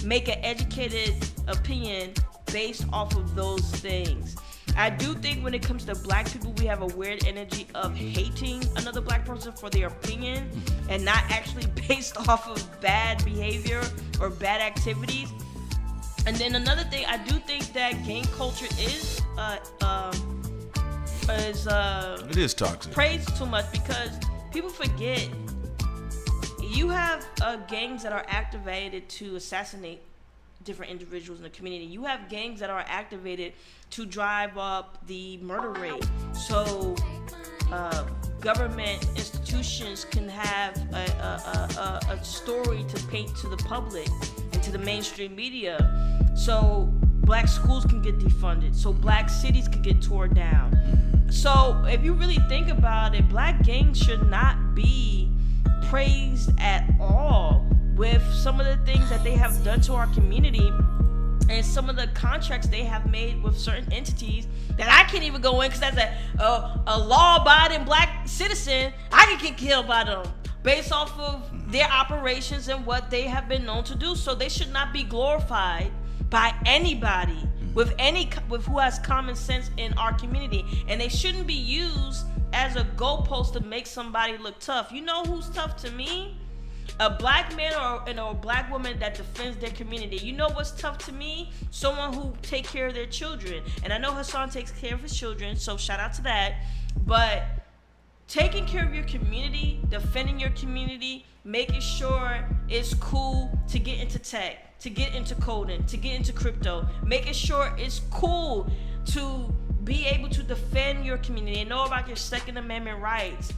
make an educated opinion based off of those things. I do think when it comes to black people, we have a weird energy of hating another black person for their opinion and not actually based off of bad behavior or bad activities. And then another thing, I do think that gang culture is it is toxic. Praised too much because people forget you have gangs that are activated to assassinate different individuals in the community. You have gangs that are activated to drive up the murder rate. So government institutions can have a story to paint to the public and to the mainstream media. So black schools can get defunded. So black cities can get torn down. So if you really think about it, black gangs should not be praised at all with some of the things that they have done to our community and some of the contracts they have made with certain entities that I can't even go in because as a law-abiding black citizen, I can get killed by them based off of their operations and what they have been known to do. So they should not be glorified by anybody with who has common sense in our community, and they shouldn't be used as a goalpost to make somebody look tough. You know who's tough to me? A black man or a black woman that defends their community. You know what's tough to me? Someone who take care of their children. And I know Hassan takes care of his children, so shout out to that. But taking care of your community, defending your community, making sure it's cool to get into tech, to get into coding, to get into crypto, making sure it's cool to be able to defend your community and know about your Second Amendment rights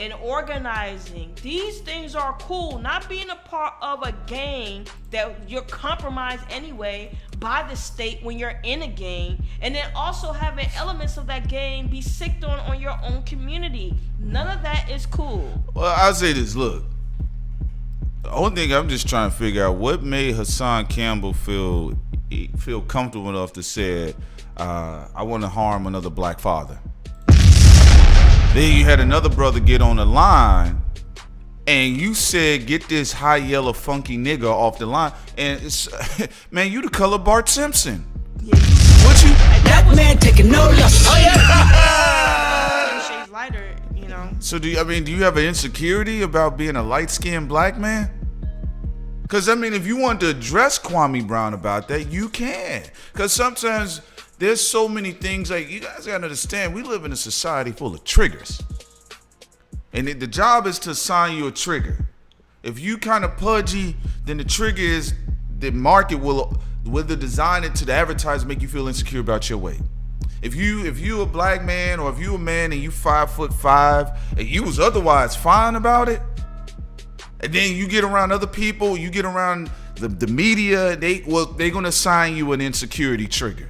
and organizing. These things are cool. Not being a part of a gang that you're compromised anyway by the state when you're in a gang, and then also having elements of that gang be sicked on your own community. None of that is cool. Well, I'll say this, look. The only thing I'm just trying to figure out what made Hassan Campbell feel comfortable enough to say, I want to harm another black father. Then you had another brother get on the line and you said, get this high yellow funky nigga off the line. And it's, man, you the color Bart Simpson. Yeah. What you? That man taking no loss. Oh yeah. Shades lighter, you know. So do you have an insecurity about being a light-skinned black man? Because I mean, if you want to address Kwame Brown about that, you can. Because sometimes there's so many things, like, you guys gotta understand, we live in a society full of triggers. And the job is to assign you a trigger. If you kind of pudgy, then the trigger is the market will design it to the advertiser make you feel insecure about your weight. If you a black man, or if you a man and you 5'5", and you was otherwise fine about it, and then you get around other people, you get around the media, they're gonna assign you an insecurity trigger.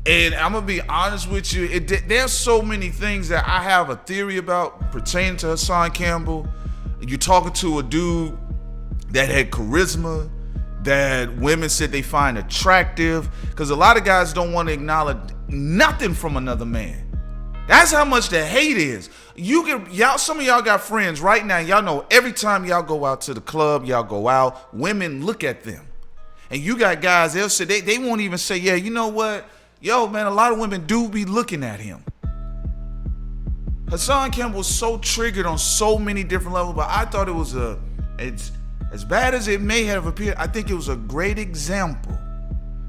And I'm gonna be honest with you, there's so many things that I have a theory about pertaining to Hassan Campbell. You're talking to a dude that had charisma, that women said they find attractive, because a lot of guys don't want to acknowledge nothing from another man. That's how much the hate is. Some of y'all got friends right now, y'all know every time y'all go out to the club, y'all go out, women look at them. And you got guys, they'll say, they won't even say, yeah, you know what? Yo, man, a lot of women do be looking at him. Hassan Campbell was so triggered on so many different levels, but I thought it's as bad as it may have appeared, I think it was a great example,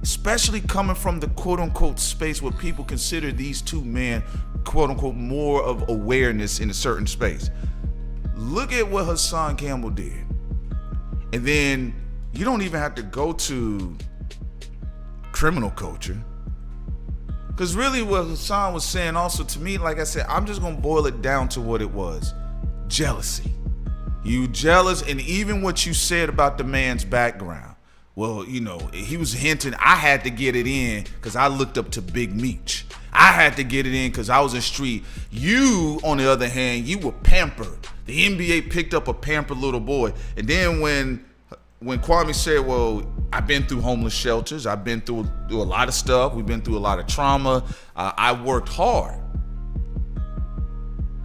especially coming from the quote-unquote space where people consider these two men, quote-unquote, more of awareness in a certain space. Look at what Hassan Campbell did. And then you don't even have to go to criminal culture. Because really what Hassan was saying also to me, like I said, I'm just going to boil it down to what it was. Jealousy. You jealous, and even what you said about the man's background. Well, you know, he was hinting, I had to get it in because I looked up to Big Meech. I had to get it in because I was in street. You, on the other hand, you were pampered. The NBA picked up a pampered little boy. And then when when Kwame said, well, I've been through homeless shelters, I've been through a lot of stuff, we've been through a lot of trauma, I worked hard.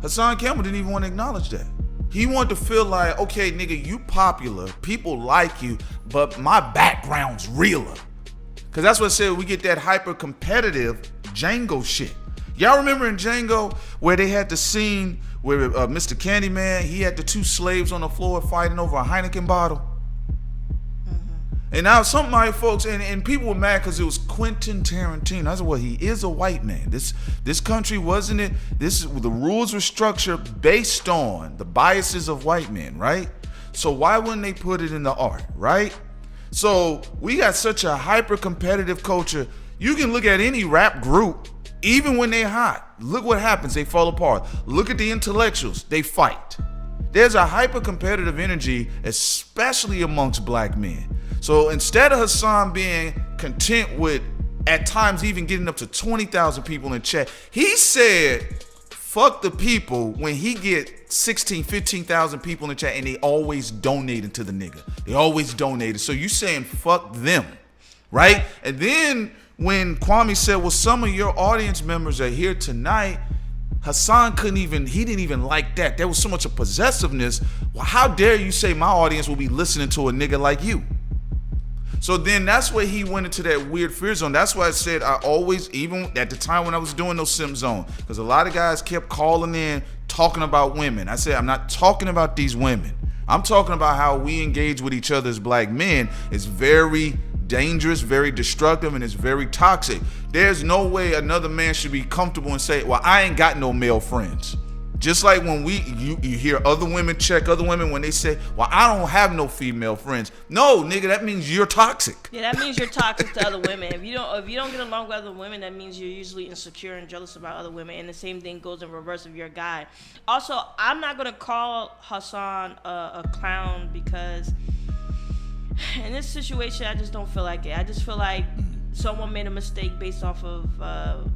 Hassan Campbell didn't even want to acknowledge that. He wanted to feel like, okay, nigga, you popular, people like you, but my background's realer. Because that's what I said, we get that hyper-competitive Django shit. Y'all remember in Django where they had the scene where Mr. Candyman, he had the two slaves on the floor fighting over a Heineken bottle? And now some of my folks, and people were mad because it was Quentin Tarantino. I said, well, he is a white man. This country wasn't it. The rules were structured based on the biases of white men, right? So why wouldn't they put it in the art, right? So we got such a hyper-competitive culture. You can look at any rap group, even when they hot. Look what happens, they fall apart. Look at the intellectuals, they fight. There's a hyper-competitive energy, especially amongst black men. So instead of Hassan being content with, at times even getting up to 20,000 people in chat, he said, fuck the people when he get 16, 15,000 people in chat and they always donated to the nigga. They always donated. So you saying fuck them, right? And then when Kwame said, well, some of your audience members are here tonight, Hassan he didn't even like that. There was so much of possessiveness. Well, how dare you say my audience will be listening to a nigga like you? So then that's where he went into that weird fear zone. That's why I said I always, even at the time when I was doing those sim zone, because a lot of guys kept calling in talking about women. I said, I'm not talking about these women. I'm talking about how we engage with each other as black men. It's very dangerous, very destructive, and it's very toxic. There's no way another man should be comfortable and say, well, I ain't got no male friends. Just like when you hear other women check other women when they say, well, I don't have no female friends. No, nigga, that means you're toxic. Yeah, that means you're toxic to other women. If you don't get along with other women, that means you're usually insecure and jealous about other women. And the same thing goes in reverse if you're a guy. Also, I'm not gonna call Hassan a clown because in this situation, I just don't feel like it. I just feel like someone made a mistake based off of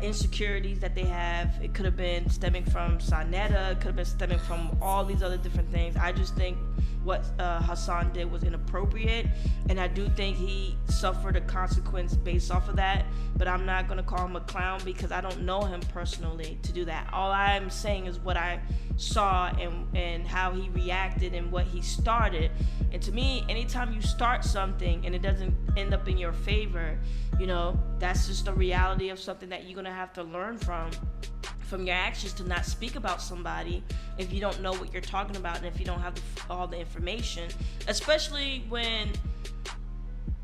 insecurities that they have. It could have been stemming from Sonetta. It could have been stemming from all these other different things. I just think what Hassan did was inappropriate, and I do think he suffered a consequence based off of that. But I'm not gonna call him a clown because I don't know him personally to do that. All I'm saying is what I saw and how he reacted and what he started. And to me, anytime you start something and it doesn't end up in your favor, you know, that's just the reality of something that you're gonna have to learn from your actions, to not speak about somebody if you don't know what you're talking about and if you don't have all the information, especially when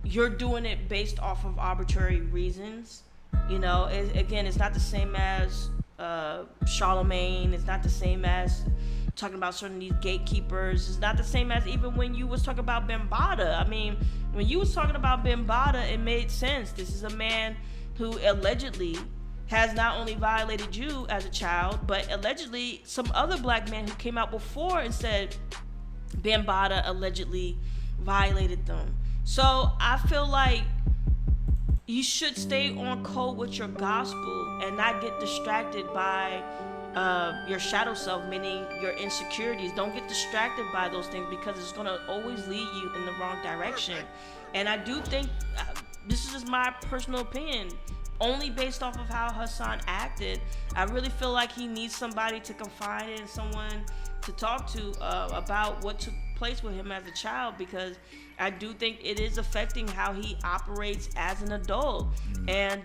you're doing it based off of arbitrary reasons. You know, it's not the same as Charlemagne. It's not the same as talking about certain these gatekeepers. It's not the same as even when you was talking about Bambaataa. I mean, when you was talking about Bambaataa, it made sense. This is a man who allegedly has not only violated you as a child, but allegedly some other black men who came out before and said Bambaataa allegedly violated them. So I feel like you should stay on code with your gospel and not get distracted by your shadow self, meaning your insecurities. Don't get distracted by those things because it's going to always lead you in the wrong direction. And I do think, this is just my personal opinion, only based off of how Hassan acted, I really feel like he needs somebody to confide in, someone to talk to about what took place with him as a child, because I do think it is affecting how he operates as an adult. And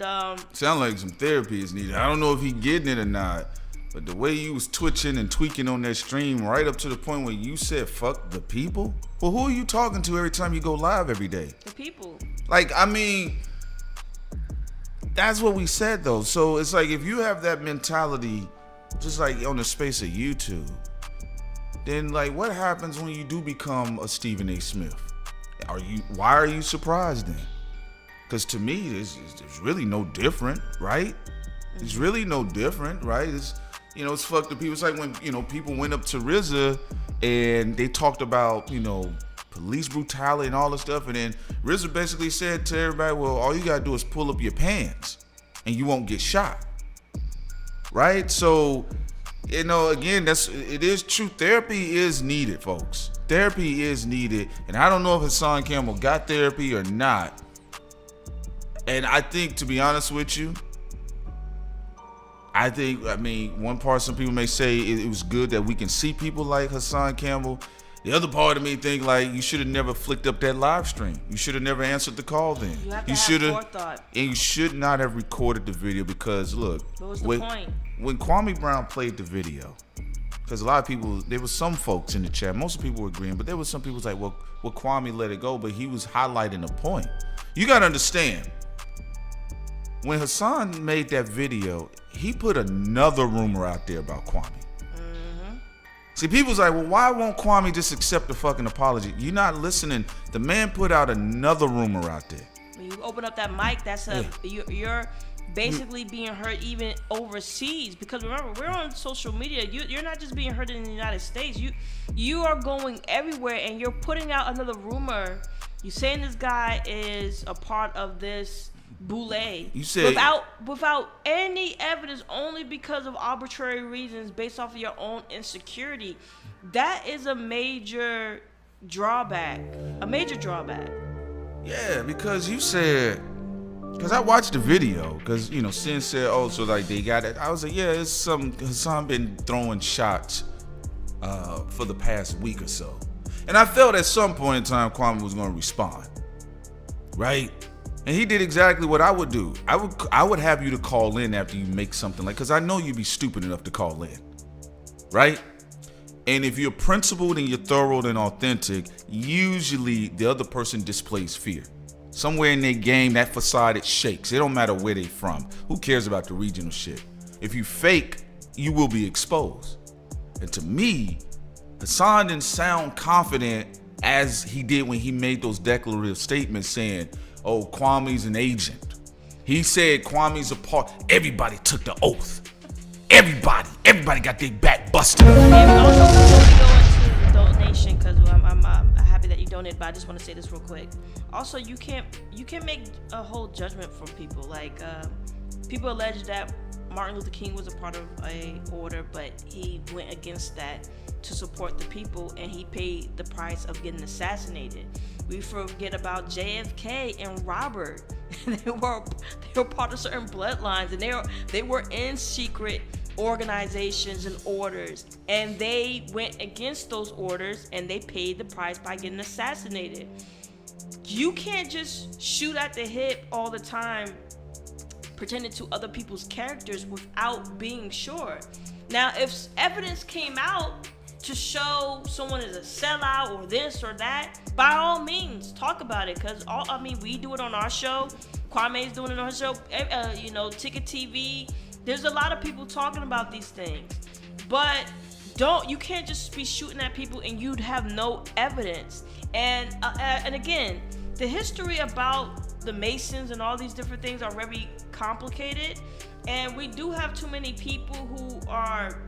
sound like some therapy is needed. I don't know if he getting it or not, but the way you was twitching and tweaking on that stream right up to the point where you said fuck the people. Well, who are you talking to every time you go live every day? The people. Like, I mean, that's what we said though. So it's like if you have that mentality just like on the space of YouTube, then like what happens when you do become a Stephen A. Smith? Why are you surprised then? Because to me, there's really no different, right? It's really no different, right? It's, you know, it's fucked up people. It's like when, you know, people went up to RZA and they talked about, you know, police brutality and all this stuff, and then RZA basically said to everybody, well, all you gotta do is pull up your pants and you won't get shot, right? So you know, again, it is true. Therapy is needed, folks. Therapy is needed, and I don't know if Hassan Campbell got therapy or not. And I think, to be honest with you, I mean, one part, some people may say it was good that we can see people like Hassan Campbell. The other part of me think like you should have never flicked up that live stream. You should have never answered the call then. You have to have forethought. And you should not have recorded the video because look, what was the point? When Kwame Brown played the video, because a lot of people, there was some folks in the chat, most of the people were agreeing, but there was some people like, well, Kwame let it go, but he was highlighting a point. You got to understand, when Hassan made that video, he put another rumor out there about Kwame. See, people's like, well, why won't Kwame just accept the fucking apology? You're not listening. The man put out another rumor out there. When you open up that mic, you're basically being heard even overseas. Because remember, we're on social media. You're not just being heard in the United States. You are going everywhere, and you're putting out another rumor. You're saying this guy is a part of this boule. You said without any evidence, only because of arbitrary reasons based off of your own insecurity. That is a major drawback. Yeah, because you said, because I watched the video, because you know Sin said, oh, so like they got it. I was like, yeah, it's some Hassan been throwing shots for the past week or so, and I felt at some point in time Kwame was going to respond, right? And he did exactly what I would do. I would have you to call in after you make something like, because I know you'd be stupid enough to call in, right? And if you're principled and you're thorough and authentic, usually the other person displays fear. Somewhere in their game, that facade, it shakes. It don't matter where they from. Who cares about the regional shit? If you fake, you will be exposed. And to me, Hassan didn't sound confident as he did when he made those declarative statements saying, oh, Kwame's an agent. He said Kwame's a part. Everybody took the oath. Everybody got their back busted. And also, before we go into donation, because I'm happy that you donated, but I just want to say this real quick. Also, you can't make a whole judgment from people. Like people allege that Martin Luther King was a part of a order, but he went against that to support the people, and he paid the price of getting assassinated. We forget about JFK and Robert. they were part of certain bloodlines, and they were in secret organizations and orders, and they went against those orders, and they paid the price by getting assassinated. You can't just shoot at the hip all the time, pretending to other people's characters without being sure. Now, if evidence came out to show someone is a sellout or this or that, by all means, talk about it. Because we do it on our show. Kwame's doing it on his show. Ticket TV. There's a lot of people talking about these things. But you can't just be shooting at people and you'd have no evidence. And again, the history about the Masons and all these different things are very complicated. And we do have too many people who are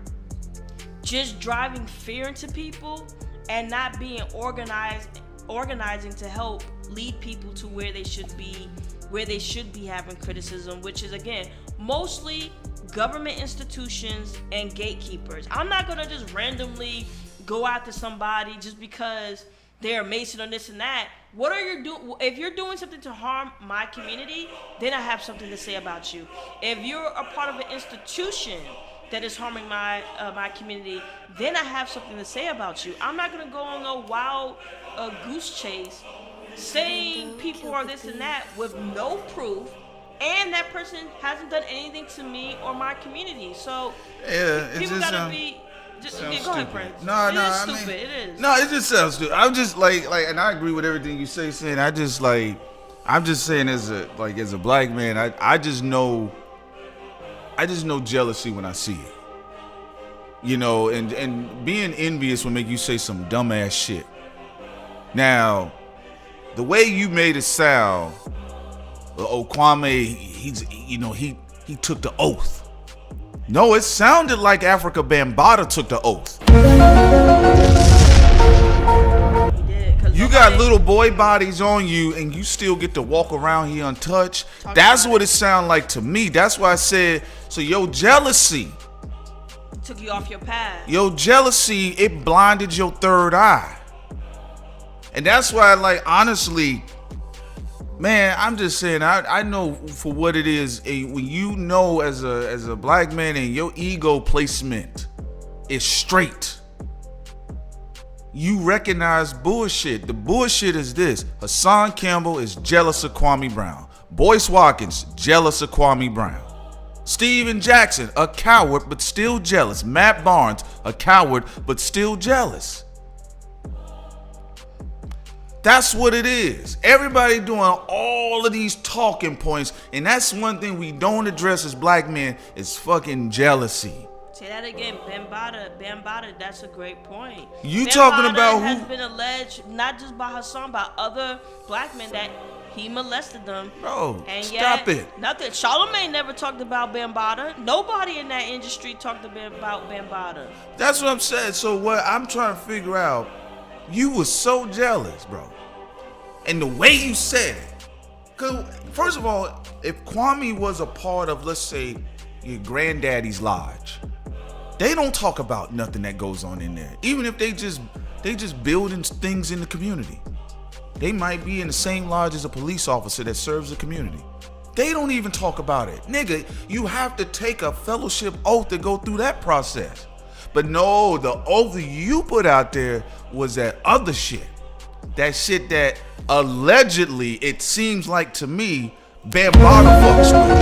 just driving fear into people and not being organizing to help lead people to where they should be having criticism, which is, again, mostly government institutions and gatekeepers. I'm not gonna just randomly go after somebody just because they're a Mason or this and that. What are you doing? If you're doing something to harm my community, then I have something to say about you. If you're a part of an institution that is harming my community, then I have something to say about you. I'm not gonna go on a wild goose chase saying people are this and that with no proof, and that person hasn't done anything to me or my community. So people gotta be. Just go ahead, Prince. No, stupid. It is. No, it just sounds stupid. I'm just like, and I agree with everything you say. Saying, I'm just saying as a black man, I just know jealousy when I see it. You know, and being envious will make you say some dumbass shit. Now, the way you made it sound, Kwame, he took the oath. No, it sounded like Africa Bambaataa took the oath. You got little boy bodies on you, and you still get to walk around here untouched. That's what it sounded like to me. That's why I said, so your jealousy took you off your path. Your jealousy, it blinded your third eye. And that's why, like, honestly, man, I'm just saying, I know for what it is, when you know as a black man and your ego placement is straight, you recognize bullshit. The bullshit is this: Hassan Campbell is jealous of Kwame Brown. Boyce Watkins, jealous of Kwame Brown. Steven Jackson, a coward but still jealous. Matt Barnes, a coward but still jealous. That's what it is. Everybody doing all of these talking points, and that's one thing we don't address as black men is fucking jealousy. Say that again, Bambaataa, that's a great point. You talking about has who been alleged, not just by Hassan, by other black men, that he molested them. Bro, and stop yet, it. Nothing. Charlamagne never talked about Bambaataa. Nobody in that industry talked about Bambaataa. That's what I'm saying. So what I'm trying to figure out, you was so jealous, bro. And the way you said it. Cause first of all, if Kwame was a part of, let's say, your granddaddy's lodge, they don't talk about nothing that goes on in there. Even if they just building things in the community. They might be in the same lodge as a police officer that serves the community. They don't even talk about it. Nigga, you have to take a fellowship oath to go through that process. But no, the oath you put out there was that other shit. That shit that allegedly, it seems like to me, Bambaataa fucks with.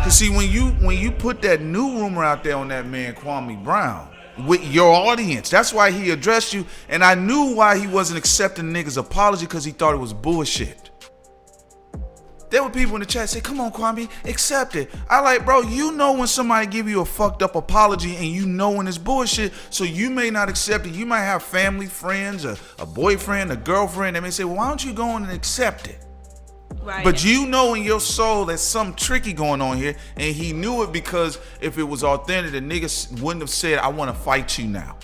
Cause see, when you put that new rumor out there on that man Kwame Brown with your audience, that's why he addressed you. And I knew why he wasn't accepting niggas' apology, because he thought it was bullshit. There were people in the chat say, "Come on, Kwame, accept it." I like, bro, you know when somebody give you a fucked up apology and you know when it's bullshit, so you may not accept it. You might have family, friends, a boyfriend, a girlfriend that may say, "Well, why don't you go on and accept it?" Right. But you know in your soul there's something tricky going on here, and he knew it, because if it was authentic, the niggas wouldn't have said, "I want to fight you now."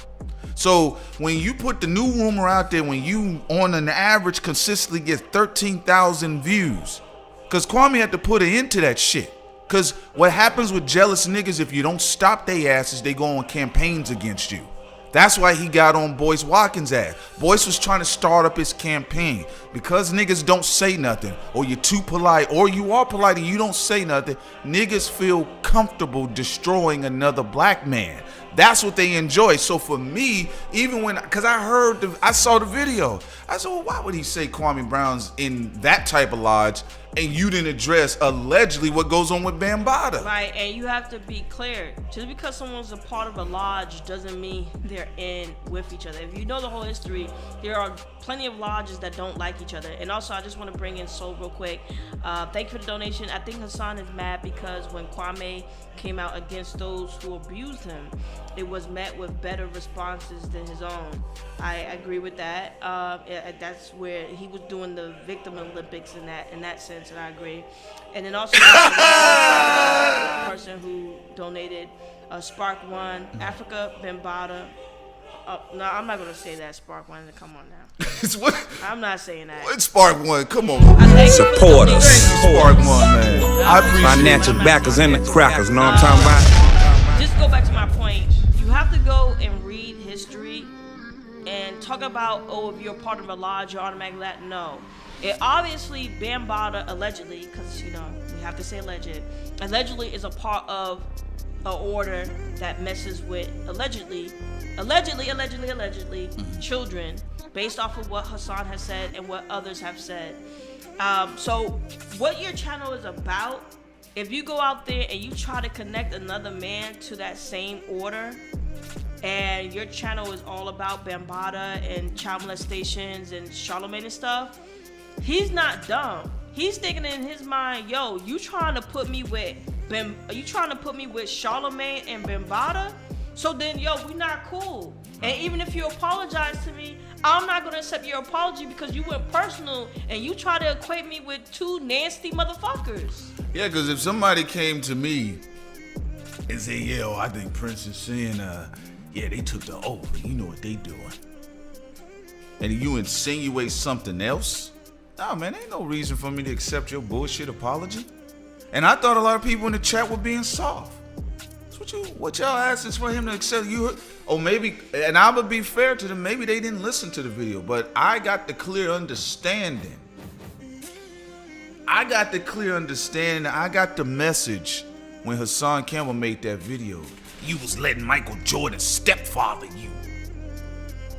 So when you put the new rumor out there, when you on an average consistently get 13,000 views, because Kwame had to put an end to that shit. Because what happens with jealous niggas, if you don't stop their asses, they go on campaigns against you. That's why he got on Boyce Watkins' ass. Boyce was trying to start up his campaign. Because niggas don't say nothing, or you're too polite, or you are polite and you don't say nothing, niggas feel comfortable destroying another black man. That's what they enjoy. So for me, even when, because I saw the video, I said, well, why would he say Kwame Brown's in that type of lodge and you didn't address allegedly what goes on with Bambaataa? Right, and you have to be clear. Just because someone's a part of a lodge doesn't mean they're in with each other. If you know the whole history, there are plenty of lodges that don't like each other. And also, I just want to bring in Soul real quick. Thank you for the donation. I think Hassan is mad because when Kwame came out against those who abused him, it was met with better responses than his own. I agree with that. That's where he was doing the victim Olympics in that sense, and I agree. And then also the person who donated Spark One, Africa, Bambaataa. No, I'm not gonna say that. Spark One. Come on now. I'm not saying that. It's Spark One. Come on. Support us. Spark One, man. I appreciate Financial backers and the crackers, know what I'm talking about? Just go back to my point. You have to go and read history and talk about, oh, if you're part of a lodge, you're automatically that. No. It obviously, Bambaataa allegedly, because, you know, we have to say allegedly is a part of an order that messes with allegedly children, based off of what Hassan has said and what others have said. So what your channel is about, if you go out there and you try to connect another man to that same order, and your channel is all about Bambaataa and child molestations and Charlamagne and stuff, he's not dumb. He's thinking in his mind, yo, you trying to put me with Charlamagne and Bambaataa? So then, yo, we not cool. And even if you apologize to me, I'm not gonna accept your apology because you went personal and you try to equate me with two nasty motherfuckers. Yeah, because if somebody came to me and said, yo, I think Prince is saying, yeah, they took the oath, you know what they doing, and you insinuate something else, nah, man, ain't no reason for me to accept your bullshit apology. And I thought a lot of people in the chat were being soft. That's what what y'all asking for him to accept you? Or maybe, and I would be fair to them, maybe they didn't listen to the video, but I got the clear understanding. I got the message when Hassan Campbell made that video. You was letting Michael Jordan stepfather you.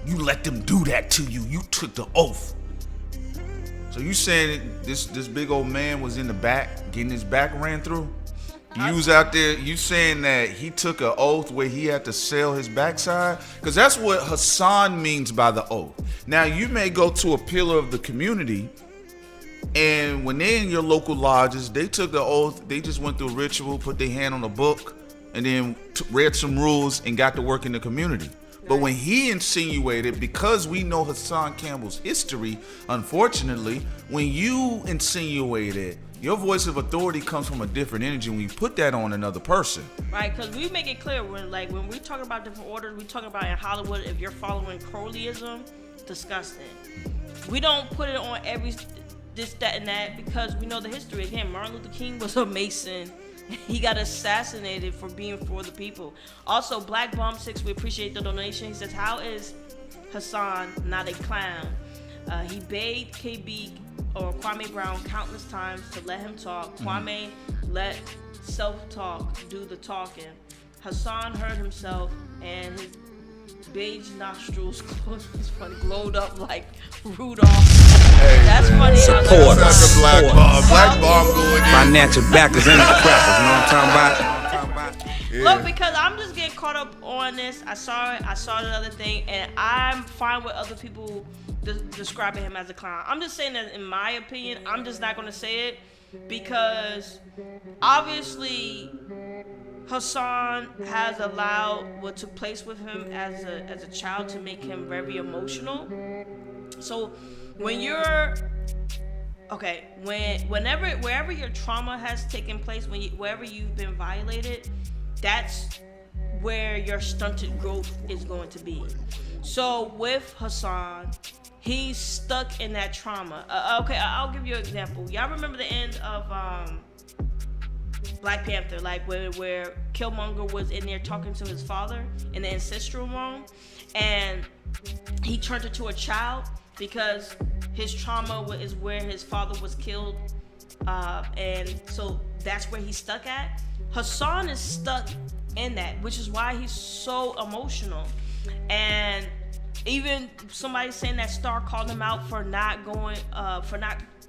You let them do that to you. You took the oath. So you saying this big old man was in the back, getting his back ran through? You was out there, you saying that he took an oath where he had to sell his backside? Because that's what Hassan means by the oath. Now, you may go to a pillar of the community, and when they're in your local lodges, they took the oath, they just went through a ritual, put their hand on a book, and then read some rules and got to work in the community. But when he insinuated, because we know Hassan Campbell's history, unfortunately, when you insinuated, your voice of authority comes from a different energy when you put that on another person. Right, because we make it clear when we talk about different orders, we talk about in Hollywood, if you're following Crowleyism, disgusting. We don't put it on every this, that, and that because we know the history. Again, Martin Luther King was a Mason. He got assassinated for being for the people. Also, Black Bomb 6, we appreciate the donation. He says, how is Hassan not a clown? He bade KB or Kwame Brown countless times to let him talk. Kwame let self-talk do the talking. Hassan heard himself and his beige nostrils glowed up like Rudolph. Hey, that's man. funny. Support. That's a Black Bomb. Black Bomb going in. Financial backers and the crackers, you know what I'm talking about? Yeah. Look, because I'm just getting caught up on this. I saw the other thing, and I'm fine with other people describing him as a clown. I'm just saying that in my opinion, I'm just not going to say it because obviously Hassan has allowed what took place with him as a child to make him very emotional. So when you're wherever your trauma has taken place, wherever you've been violated, that's where your stunted growth is going to be. So with Hassan, he's stuck in that trauma. Okay, I'll give you an example. Y'all remember the end of Black Panther, like where Killmonger was in there talking to his father in the ancestral room, and he turned into a child because his trauma is where his father was killed, and so that's where he's stuck at. Hassan is stuck in that, which is why he's so emotional. And even somebody saying that Star called him out for not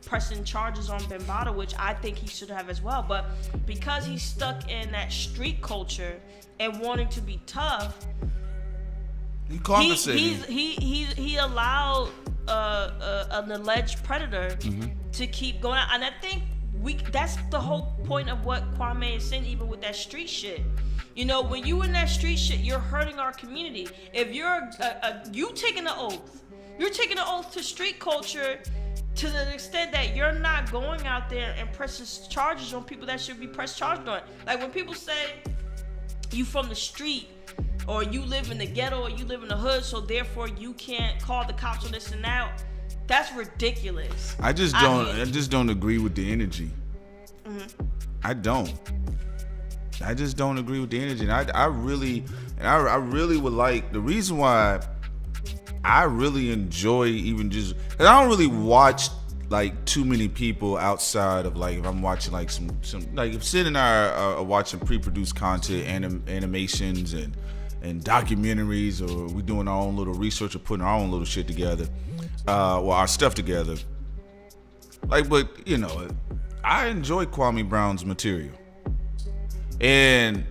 pressing charges on Bambaataa, which I think he should have as well. But because he's stuck in that street culture and wanting to be tough, he allowed an alleged predator to keep going out. And I think that's the whole point of what Kwame is saying, even with that street shit. You know, when you in that street shit, you're hurting our community. If you're you taking an oath, you're taking an oath to street culture to the extent that you're not going out there and pressing charges on people that should be pressed charged on. Like when people say you from the street, or you live in the ghetto, or you live in the hood, so therefore you can't call the cops on this and that. That's ridiculous. I just don't agree with the energy. I just don't agree with the energy. And I really would like, the reason why I really enjoy even just, cause I don't really watch like too many people outside of like, if I'm watching like some like if Sid and I are watching pre-produced content, animations and documentaries, or we doing our own little research or putting our own little shit together, our stuff together. Like, but you know, I enjoy Kwame Brown's material. And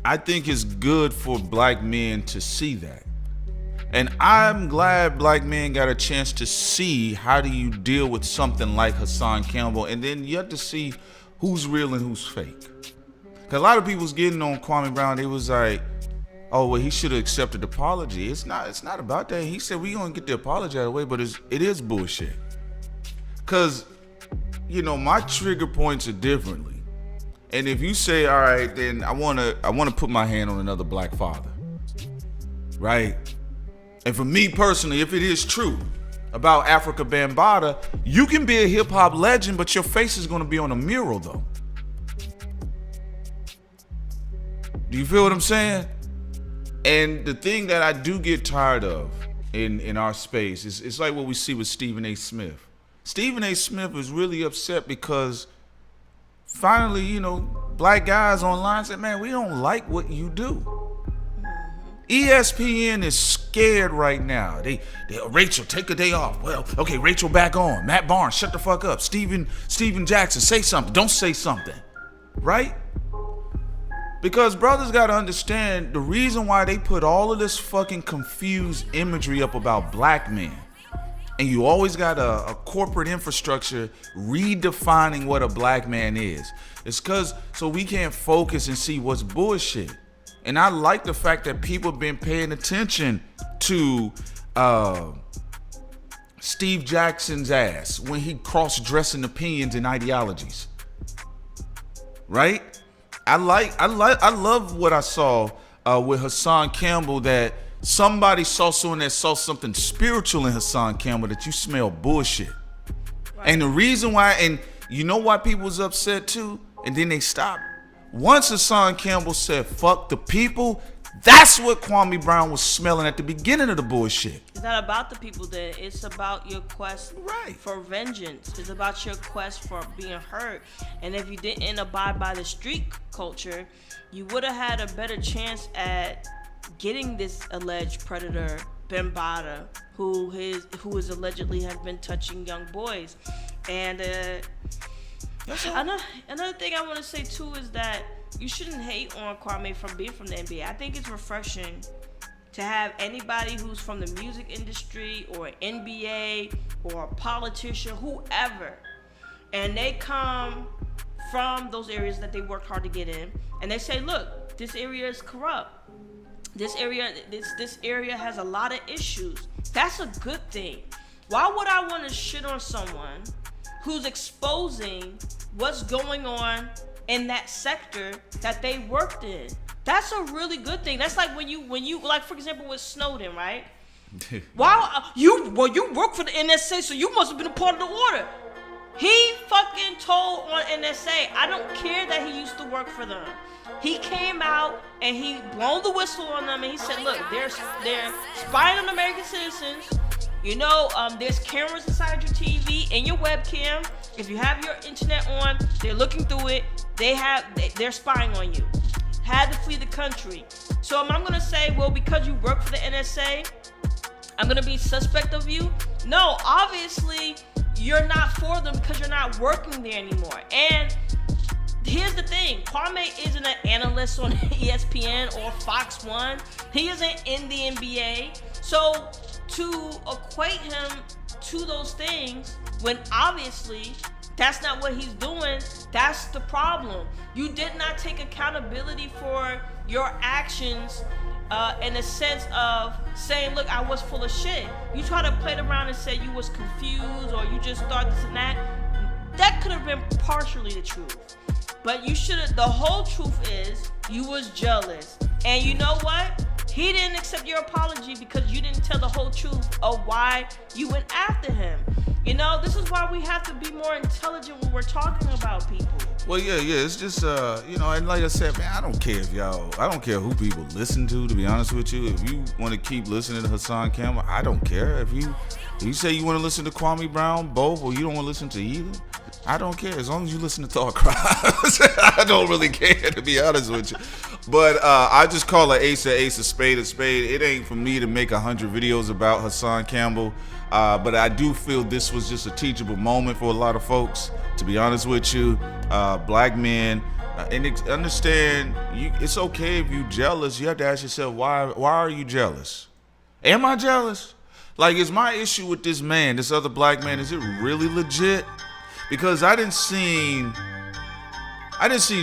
I think it's good for black men to see that. And I'm glad black men got a chance to see how do you deal with something like Hassan Campbell, and then you have to see who's real and who's fake. Cause a lot of people's getting on Kwame Brown, they was like, oh, well, he should have accepted the apology. It's not about that. He said we gonna get the apology out of the way, but it is bullshit. Cause, you know, my trigger points are differently. And if you say, all right, then I wanna put my hand on another black father, right? And for me personally, if it is true about Africa Bambaataa, you can be a hip hop legend, but your face is gonna be on a mural though. Do you feel what I'm saying? And the thing that I do get tired of in our space is it's like what we see with Stephen A. Smith. Stephen A. Smith was really upset because finally, you know, black guys online said, man, we don't like what you do. ESPN is scared right now. They Rachel, take a day off. Well, okay, Rachel back on. Matt Barnes, shut the fuck up. Steven Jackson, say something. Don't say something. Right? Because brothers gotta understand the reason why they put all of this fucking confused imagery up about black men. And you always got a corporate infrastructure redefining what a black man is. It's because so we can't focus and see what's bullshit. And I like the fact that people have been paying attention to Steve Jackson's ass when he cross-dressing opinions and ideologies. Right? I love what I saw with Hassan Campbell, that somebody saw someone that saw something spiritual in Hassan Campbell, that you smell bullshit. Right. And the reason why, and you know why people was upset too, and then they stopped. Once Hassan Campbell said, fuck the people, that's what Kwame Brown was smelling at the beginning of the bullshit. It's not about the people then. It's about your quest for vengeance. It's about your quest for being hurt. And if you didn't abide by the street culture, you would have had a better chance at getting this alleged predator, Ben Bada, who is allegedly has been touching young boys. And another thing I want to say too is that you shouldn't hate on Kwame from being from the NBA. I think it's refreshing to have anybody who's from the music industry or NBA or a politician, whoever, and they come from those areas that they worked hard to get in, and they say, look, this area is corrupt. This area has a lot of issues. That's a good thing. Why would I want to shit on someone who's exposing what's going on in that sector that they worked in? That's a really good thing. That's like when you like, for example, with Snowden, right? You work for the NSA, so you must have been a part of the order. He fucking told on NSA, I don't care that he used to work for them. He came out and he blown the whistle on them, and he said, look, they're spying on American citizens. You know, there's cameras inside your TV and your webcam. If you have your internet on, they're looking through it. They're spying on you. Had to flee the country. So I'm gonna say, well, because you work for the NSA, I'm gonna be suspect of you? No, obviously you're not for them because you're not working there anymore. And here's the thing, Kwame isn't an analyst on ESPN or Fox 1. He isn't in the NBA. So to equate him to those things when obviously that's not what he's doing, that's the problem. You did not take accountability for your actions in the sense of saying, look, I was full of shit. You try to play it around and say you was confused or you just thought this and that. That could have been partially the truth. But you should have, the whole truth is you was jealous. And you know what? He didn't accept your apology because you didn't tell the whole truth of why you went after him. You know, this is why we have to be more intelligent when we're talking about people. Well, yeah, it's just, you know, and like I said, man, I don't care who people listen to be honest with you. If you want to keep listening to Hassan Campbell, I don't care. If you say you want to listen to Kwame Brown, both, or you don't want to listen to either, I don't care. As long as you listen to Thought Crimes, I don't really care, to be honest with you. But I just call an ace, a spade, a spade. It ain't for me to make 100 videos about Hassan Campbell. But I do feel this was just a teachable moment for a lot of folks, to be honest with you. Black men, and understand, it's okay if you're jealous. You have to ask yourself, why are you jealous? Am I jealous? Like, is my issue with this man, this other black man, is it really legit? Because I didn't see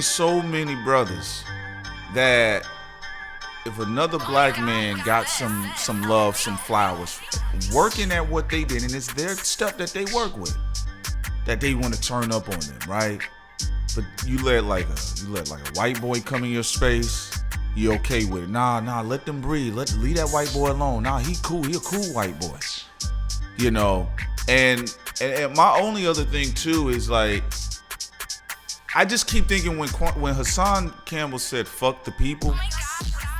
so many brothers that if another black man got some love, some flowers, working at what they did, and it's their stuff that they work with, that they want to turn up on them, right? But you let like a white boy come in your space, you okay with it? Nah, let them breathe. Leave that white boy alone. Nah, he cool. He a cool white boy. You know, and my only other thing too is like, I just keep thinking when Hassan Campbell said "fuck the people,"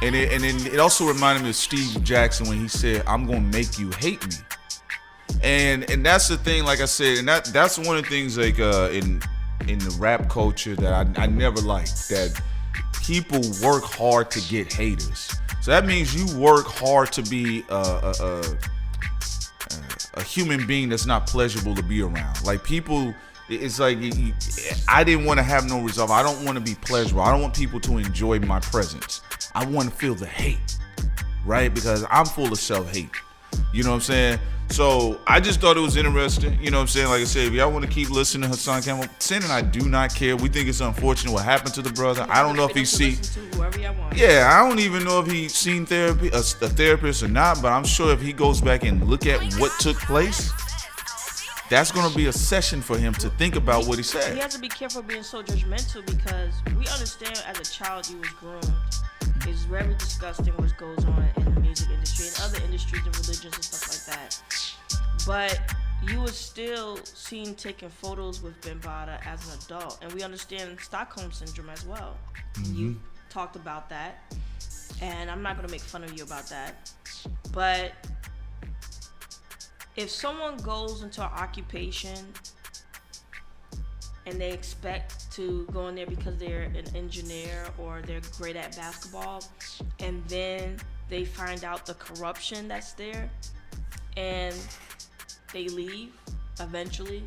and then it also reminded me of Steve Jackson when he said, "I'm gonna make you hate me," and that's the thing. Like I said, and that's one of the things like in the rap culture that I never liked, that people work hard to get haters. So that means you work hard to be a human being that's not pleasurable to be around. Like people. It's like I didn't want to have no resolve. I don't want to be pleasurable. I don't want people to enjoy my presence. I want to feel the hate, right? Because I'm full of self-hate. You know what I'm saying? So I just thought it was interesting. You know what I'm saying? Like I said, if y'all want to keep listening to Hassan Campbell, Sin and I do not care. We think it's unfortunate what happened to the brother. I don't know if he's seen. Yeah, I don't even know if he's seen therapy, a therapist or not. But I'm sure if he goes back and look at what took place, that's going to be a session for him to think about what he said. He has to be careful being so judgmental because we understand as a child you was groomed. It's very disgusting what goes on in the music industry and other industries and religions and stuff like that. But you was still seen taking photos with Bambaataa as an adult. And we understand Stockholm Syndrome as well. Mm-hmm. You talked about that. And I'm not going to make fun of you about that. But if someone goes into an occupation and they expect to go in there because they're an engineer or they're great at basketball, and then they find out the corruption that's there and they leave eventually,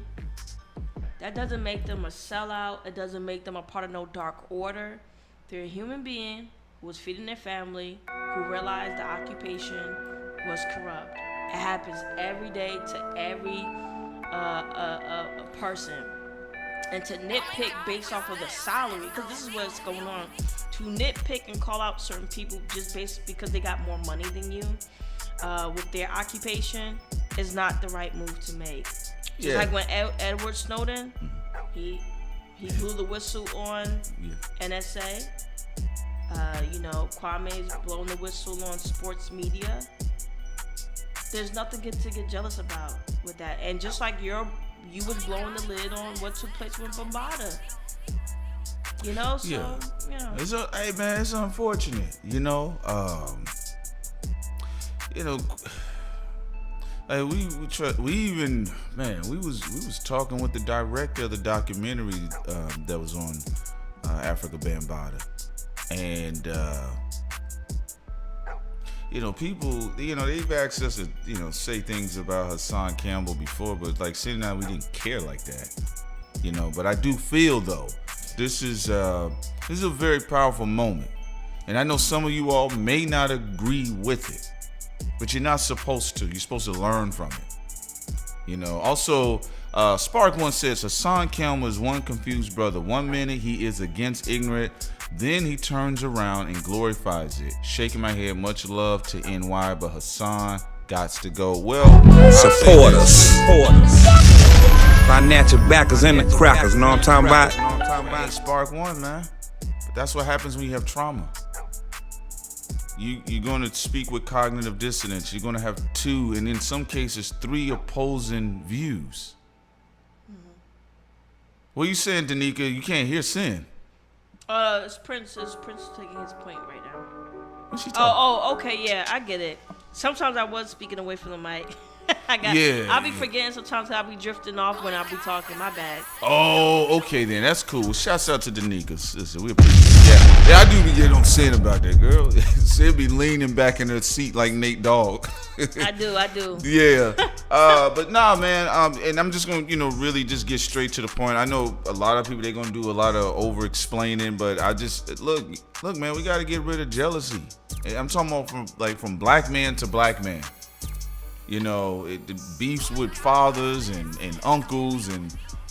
that doesn't make them a sellout. It doesn't make them a part of no dark order. They're a human being who was feeding their family, who realized the occupation was corrupt. It happens every day to every person. And to nitpick based off of the salary, because this is what's going on. To nitpick and call out certain people just based because they got more money than you with their occupation is not the right move to make. Just like when Edward Snowden, he blew the whistle on NSA. Kwame's blown the whistle on sports media. There's nothing to get jealous about with that. And just like you was blowing the lid on what took place with Bambaataa. Hey man, it's unfortunate. We was talking with the director of the documentary that was on Africa Bambaataa, and people, they've asked us to, say things about Hassan Campbell before, but like Sid and I, we didn't care like that, But I do feel though, this is a very powerful moment, and I know some of you all may not agree with it, but you're not supposed to. You're supposed to learn from it. Also, Spark One says Hassan Campbell is one confused brother. 1 minute he is against ignorant. Then he turns around and glorifies it. Shaking my head, much love to NY, but Hassan gots to go. Well, support us. Financial backers and the crackers, know what I'm talking about? Hey, Spark One, man. But that's what happens when you have trauma. You're going to speak with cognitive dissonance. You're going to have 2, and in some cases 3 opposing views. Mm-hmm. What are you saying, Danica? You can't hear Sin. It's Prince. It's Prince taking his point right now. What's she talking? Okay, yeah, I get it. Sometimes I was speaking away from the mic. I'll be forgetting sometimes. I'll be drifting off when I'll be talking. My bad. Oh, okay then. That's cool. Well, shouts out to Danica, sister. We appreciate it. Yeah, I do be getting on Sin about that, girl. Sin be leaning back in her seat like Nate Dogg. I do. Yeah. But nah, man. And I'm just gonna, really just get straight to the point. I know a lot of people, they're gonna do a lot of over explaining, but I just look, man. We gotta get rid of jealousy. I'm talking about from black man to black man. The beefs with fathers and uncles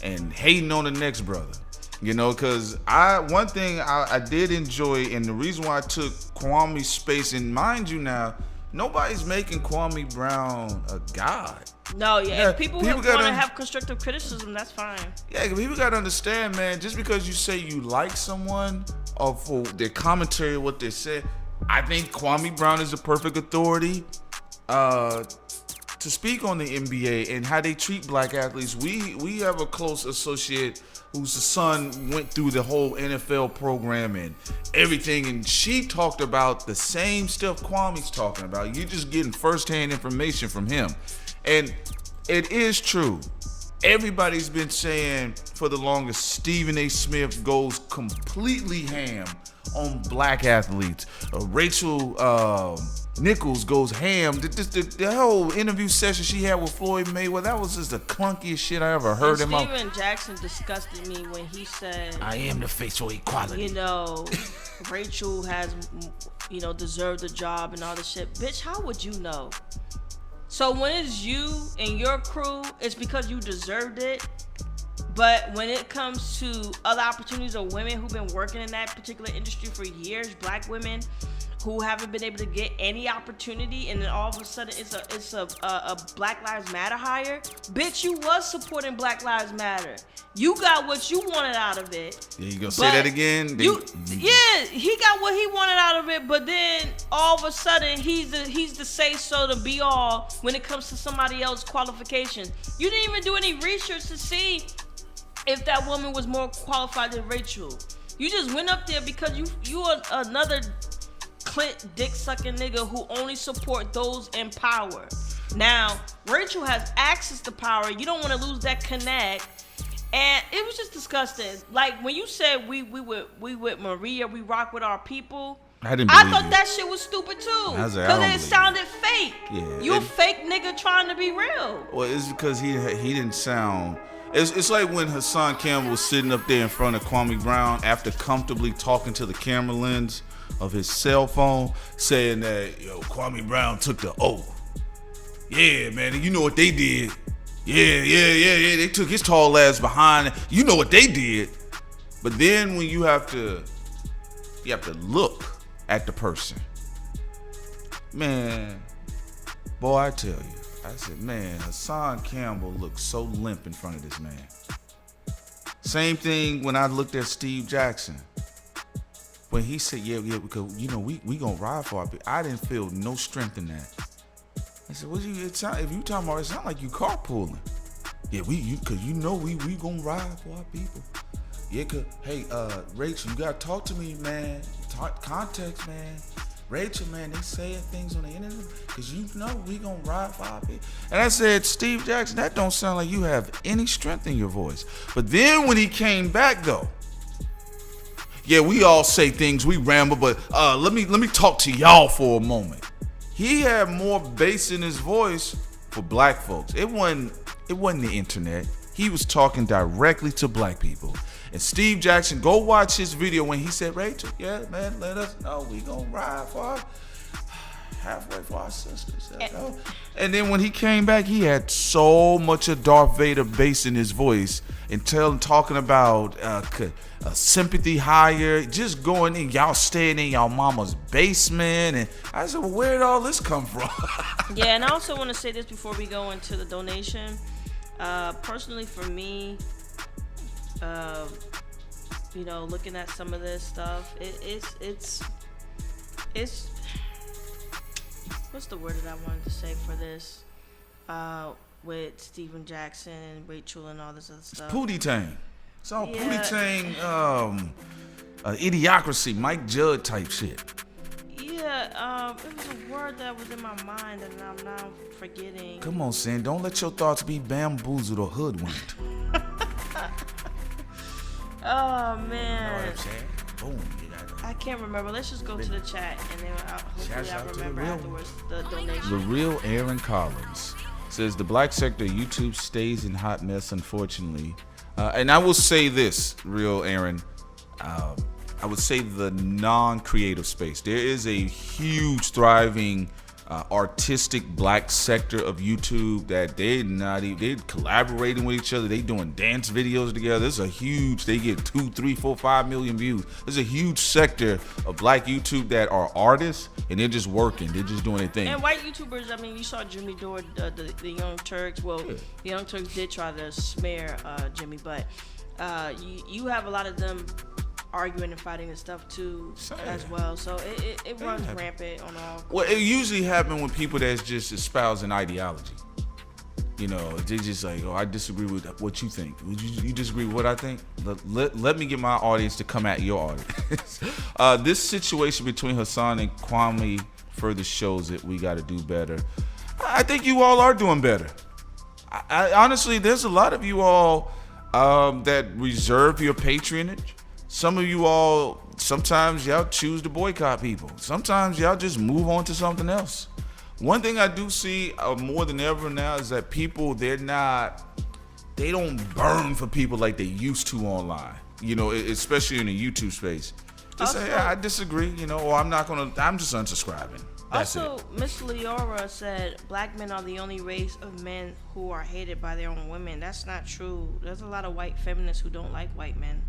and hating on the next brother. Because one thing I did enjoy, and the reason why I took Kwame's space, and mind you now, nobody's making Kwame Brown a god. No, yeah. If people want to have constructive criticism, that's fine. Yeah, people got to understand, man, just because you say you like someone or for their commentary, what they say, I think Kwame Brown is the perfect authority to speak on the NBA and how they treat black athletes. We have a close associate whose son went through the whole NFL program and everything, and she talked about the same stuff Kwame's talking about. You're just getting firsthand information from him. And it is true. Everybody's been saying for the longest Stephen A. Smith goes completely ham on black athletes. Rachel Nichols goes ham. The whole interview session she had with Floyd Mayweather, that was just the clunkiest shit I ever heard in my life. Steven Jackson disgusted me when he said, I am the face for equality. You know, Rachel has, deserved the job and all this shit. Bitch, how would you know? So when it's you and your crew, it's because you deserved it. But when it comes to other opportunities of women who've been working in that particular industry for years, black women who haven't been able to get any opportunity, and then all of a sudden it's a Black Lives Matter hire, bitch, you was supporting Black Lives Matter. You got what you wanted out of it. Yeah, you gonna say that again? Yeah, he got what he wanted out of it, but then all of a sudden he's the say so to be all when it comes to somebody else's qualifications. You didn't even do any research to see if that woman was more qualified than Rachel. You just went up there because you are another Clint dick sucking nigga who only support those in power. Now, Rachel has access to power. You don't want to lose that connect. And it was just disgusting. Like when you said we with Maria, we rock with our people. I thought that shit was stupid too. Because it sounded fake. Yeah, you a fake nigga trying to be real. Well, it's because he didn't sound. It's like when Hassan Campbell was sitting up there in front of Kwame Brown after comfortably talking to the camera lens of his cell phone, saying that Kwame Brown took the oath. Yeah, man, you know what they did. Yeah. They took his tall ass behind. You know what they did. But then when you have to look at the person. Man, boy, I tell you. I said, man, Hassan Campbell looks so limp in front of this man. Same thing when I looked at Steve Jackson. When he said, yeah, because, we gonna ride for our people. I didn't feel no strength in that. I said, if you talking about it, sound like you carpooling. Yeah, we gonna ride for our people. Yeah, cause, hey, Rachel, you gotta talk to me, man. Context, man. Rachel, man, they saying things on the internet because we gonna ride for our people. And I said, Steve Jackson, that don't sound like you have any strength in your voice. But then when he came back, though, yeah, we all say things, we ramble, but let me talk to y'all for a moment. He had more bass in his voice for black folks. It wasn't the internet. He was talking directly to black people. And Steve Jackson, go watch his video when he said, Rachel, yeah, man, let us know we gonna ride for halfway for our sisters. And then when he came back, he had so much of Darth Vader bass in his voice and talking about sympathy higher, just going in, y'all staying in y'all mama's basement. And I said, well, where did all this come from? Yeah, and I also want to say this before we go into the donation. Personally, for me, looking at some of this stuff, it's what's the word that I wanted to say for this? With Steven Jackson and Rachel and all this other stuff. Pootie Tang. It's all Pootie Tang, idiocracy, Mike Judd type shit. Yeah, it was a word that was in my mind and I'm now forgetting. Come on, Sam. Don't let your thoughts be bamboozled or hoodwinked. Oh, man. You know what I'm saying? Boom. I can't remember. Let's just go to the chat and then hopefully I'll remember afterwards the donation. The real Aaron Collins says the black sector of YouTube stays in hot mess, unfortunately. And I will say this, real Aaron. I would say the non-creative space. There is a huge, thriving, artistic black sector of YouTube that they're collaborating with each other. They doing dance videos together. It's a huge, they get 2, 3, 4, 5 million views. There's a huge sector of black YouTube that are artists and they're just working. They're just doing their thing. And white YouTubers, I mean, you saw Jimmy Dore, the Young Turks. Well, the Young Turks did try to smear Jimmy, but you have a lot of them arguing and fighting and stuff too as well. So it runs rampant on all. Well, it usually happens when people that's just espousing ideology. You know, they just like, oh, I disagree with what you think. You disagree with what I think? Let me get my audience to come at your audience. This situation between Hassan and Kwame further shows that we got to do better. I think you all are doing better. I honestly, there's a lot of you all that reserve your patronage. Some of you all, sometimes y'all choose to boycott people. Sometimes y'all just move on to something else. One thing I do see more than ever now is that people, they don't burn for people like they used to online, you know, especially in the YouTube space. Just say, I disagree, you know, or I'm just unsubscribing. That's also, it. Miss Leora said black men are the only race of men who are hated by their own women. That's not true. There's a lot of white feminists who don't like white men.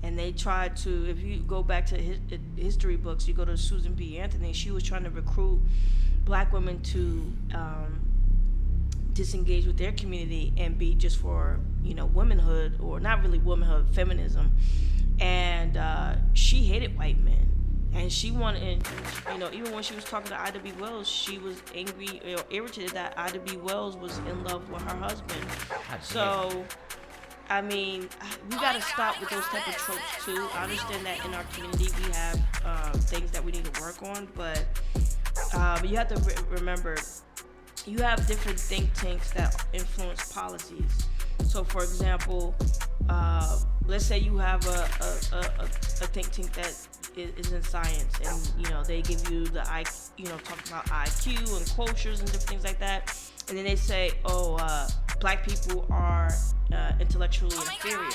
And they tried to, if you go back to history books, you go to Susan B. Anthony, she was trying to recruit black women to disengage with their community and be just for, you know, womanhood, or not really womanhood, feminism. And she hated white men. And she wanted, you know, even when she was talking to Ida B. Wells, she was angry or irritated that Ida B. Wells was in love with her husband. So, I mean, we got to stop with those type of tropes too. I understand that in our community we have things that we need to work on, but you have to remember, you have different think tanks that influence policies. So, for example, let's say you have a think tank that is in science, and you know they give you the talking about IQ and quotients and different things like that, and then they say, black people are intellectually inferior.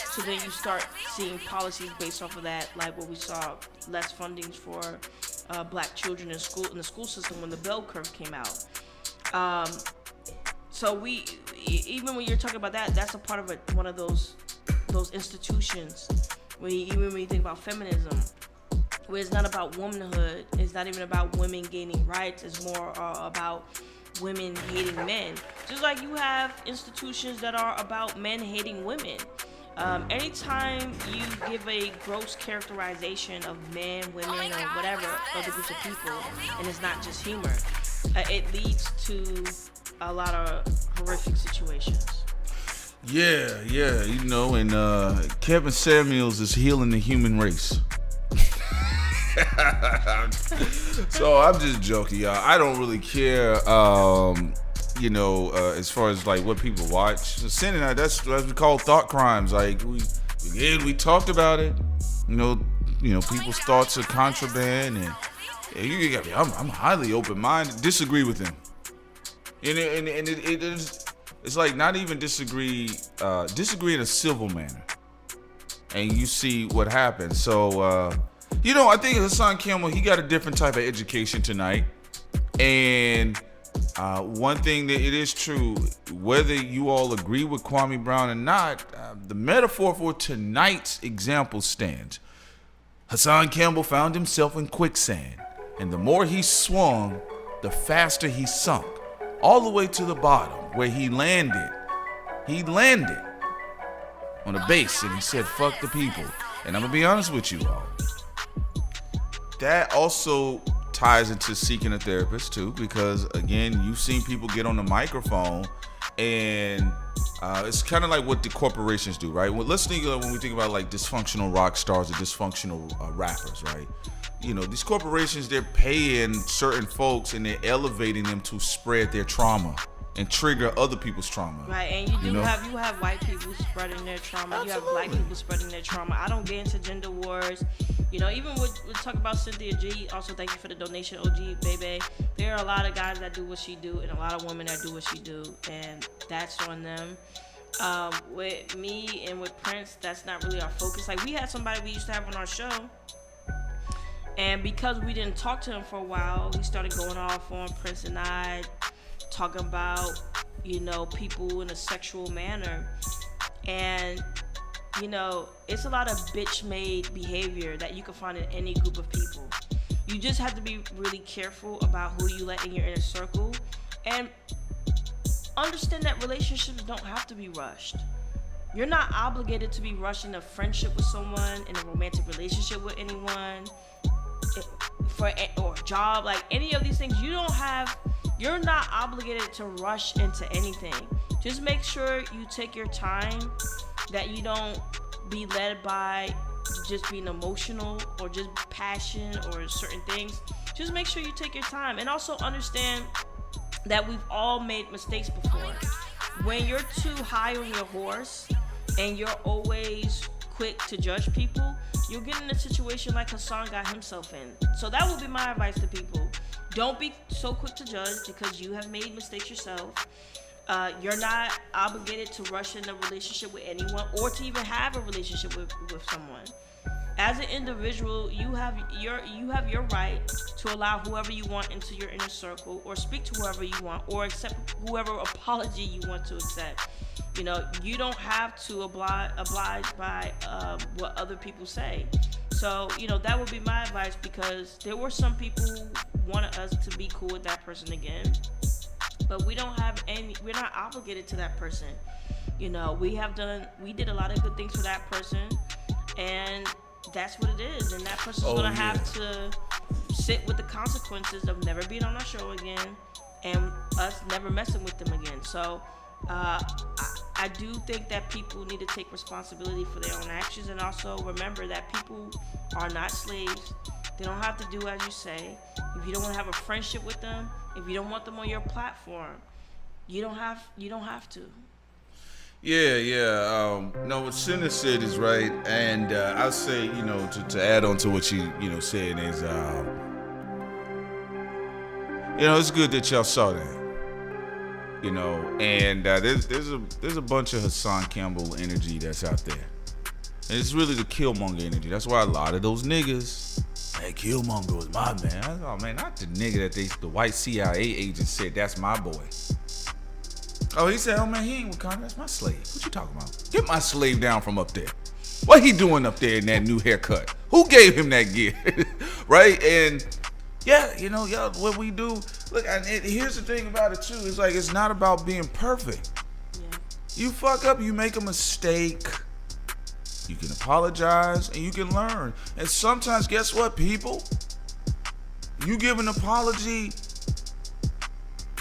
So then you start seeing policies based off of that, like what we saw, less fundings for black children in the school system when the bell curve came out. So we, even when you're talking about that, that's a part of one of those institutions. Even when you think about feminism, where it's not about womanhood, it's not even about women gaining rights, it's more about women hating men. Just like you have institutions that are about men hating women. Anytime you give a gross characterization of men, women, or whatever other groups of people, and it's not just humor, it leads to a lot of horrific situations. Yeah, you know, and Kevin Samuels is healing the human race. So I'm just joking, y'all. I don't really care, as far as like what people watch. Cindy, that's what we call thought crimes. Like we talked about it. You know, people's thoughts are contraband, and I'm highly open-minded. Disagree with them, and it is. It's like not even disagree in a civil manner, and you see what happens. So, I think Hassan Campbell, he got a different type of education tonight. And one thing that it is true, whether you all agree with Kwame Brown or not, the metaphor for tonight's example stands. Hassan Campbell found himself in quicksand, and the more he swung, the faster he sunk, all the way to the bottom, where he landed. He landed on a base, and he said, fuck the people. And I'm gonna be honest with you all, that also ties into seeking a therapist too, because again, you've seen people get on the microphone, and it's kind of like what the corporations do, right? Well, let's think when we think about like dysfunctional rock stars or dysfunctional rappers, right? You know, these corporations, they're paying certain folks and they're elevating them to spread their trauma and trigger other people's trauma. Right, and you have white people spreading their trauma. Absolutely. You have black people spreading their trauma. I don't get into gender wars. You know, even we'll talk about Cynthia G. Also, thank you for the donation, OG baby. There are a lot of guys that do what she do, and a lot of women that do what she do, and that's on them. With me and with Prince, that's not really our focus. Like, we had somebody we used to have on our show, and because we didn't talk to him for a while, he started going off on Prince and I, talking about, people in a sexual manner. And, it's a lot of bitch-made behavior that you can find in any group of people. You just have to be really careful about who you let in your inner circle, and understand that relationships don't have to be rushed. You're not obligated to be rushed in a friendship with someone, in a romantic relationship with anyone, or a job, like any of these things. You you're not obligated to rush into anything. Just make sure you take your time, that you don't be led by just being emotional or just passion or certain things. Just make sure you take your time, and also understand that we've all made mistakes before. When you're too high on your horse and you're always quick to judge people, you'll get in a situation like Hassan got himself in. So that would be my advice to people. Don't be so quick to judge, because you have made mistakes yourself. You're not obligated to rush in a relationship with anyone, or to even have a relationship with someone. As an individual, you have your right to allow whoever you want into your inner circle, or speak to whoever you want, or accept whoever apology you want to accept. You know, you don't have to oblige by what other people say. So, you know, that would be my advice, because there were some people who wanted us to be cool with that person again, but we're not obligated to that person. You know, we did a lot of good things for that person, and that's what it is. And that person's gonna have to sit with the consequences of never being on our show again, and us never messing with them again. So I do think that people need to take responsibility for their own actions, and also remember that people are not slaves. They don't have to do as you say. If you don't want to have a friendship with them, if you don't want them on your platform, you don't have to. Yeah. No, what Sinner said is right, and I'll say, you know, to add on to what you said is, you know, it's good that y'all saw that. You know, and there's a bunch of Hassan Campbell energy that's out there, and it's really the Killmonger energy. That's why a lot of those niggas, hey, Killmonger was my man. Oh man, not the nigga that the white CIA agent said that's my boy. Oh, he said, oh man, he ain't with Kwame, that's my slave. What you talking about? Get my slave down from up there. What he doing up there in that new haircut? Who gave him that gift? Right? And yeah, you know, y'all, what we do, look, and here's the thing about it too, it's like, it's not about being perfect. Yeah. You fuck up, you make a mistake, you can apologize, and you can learn. And sometimes, guess what, people? You give an apology,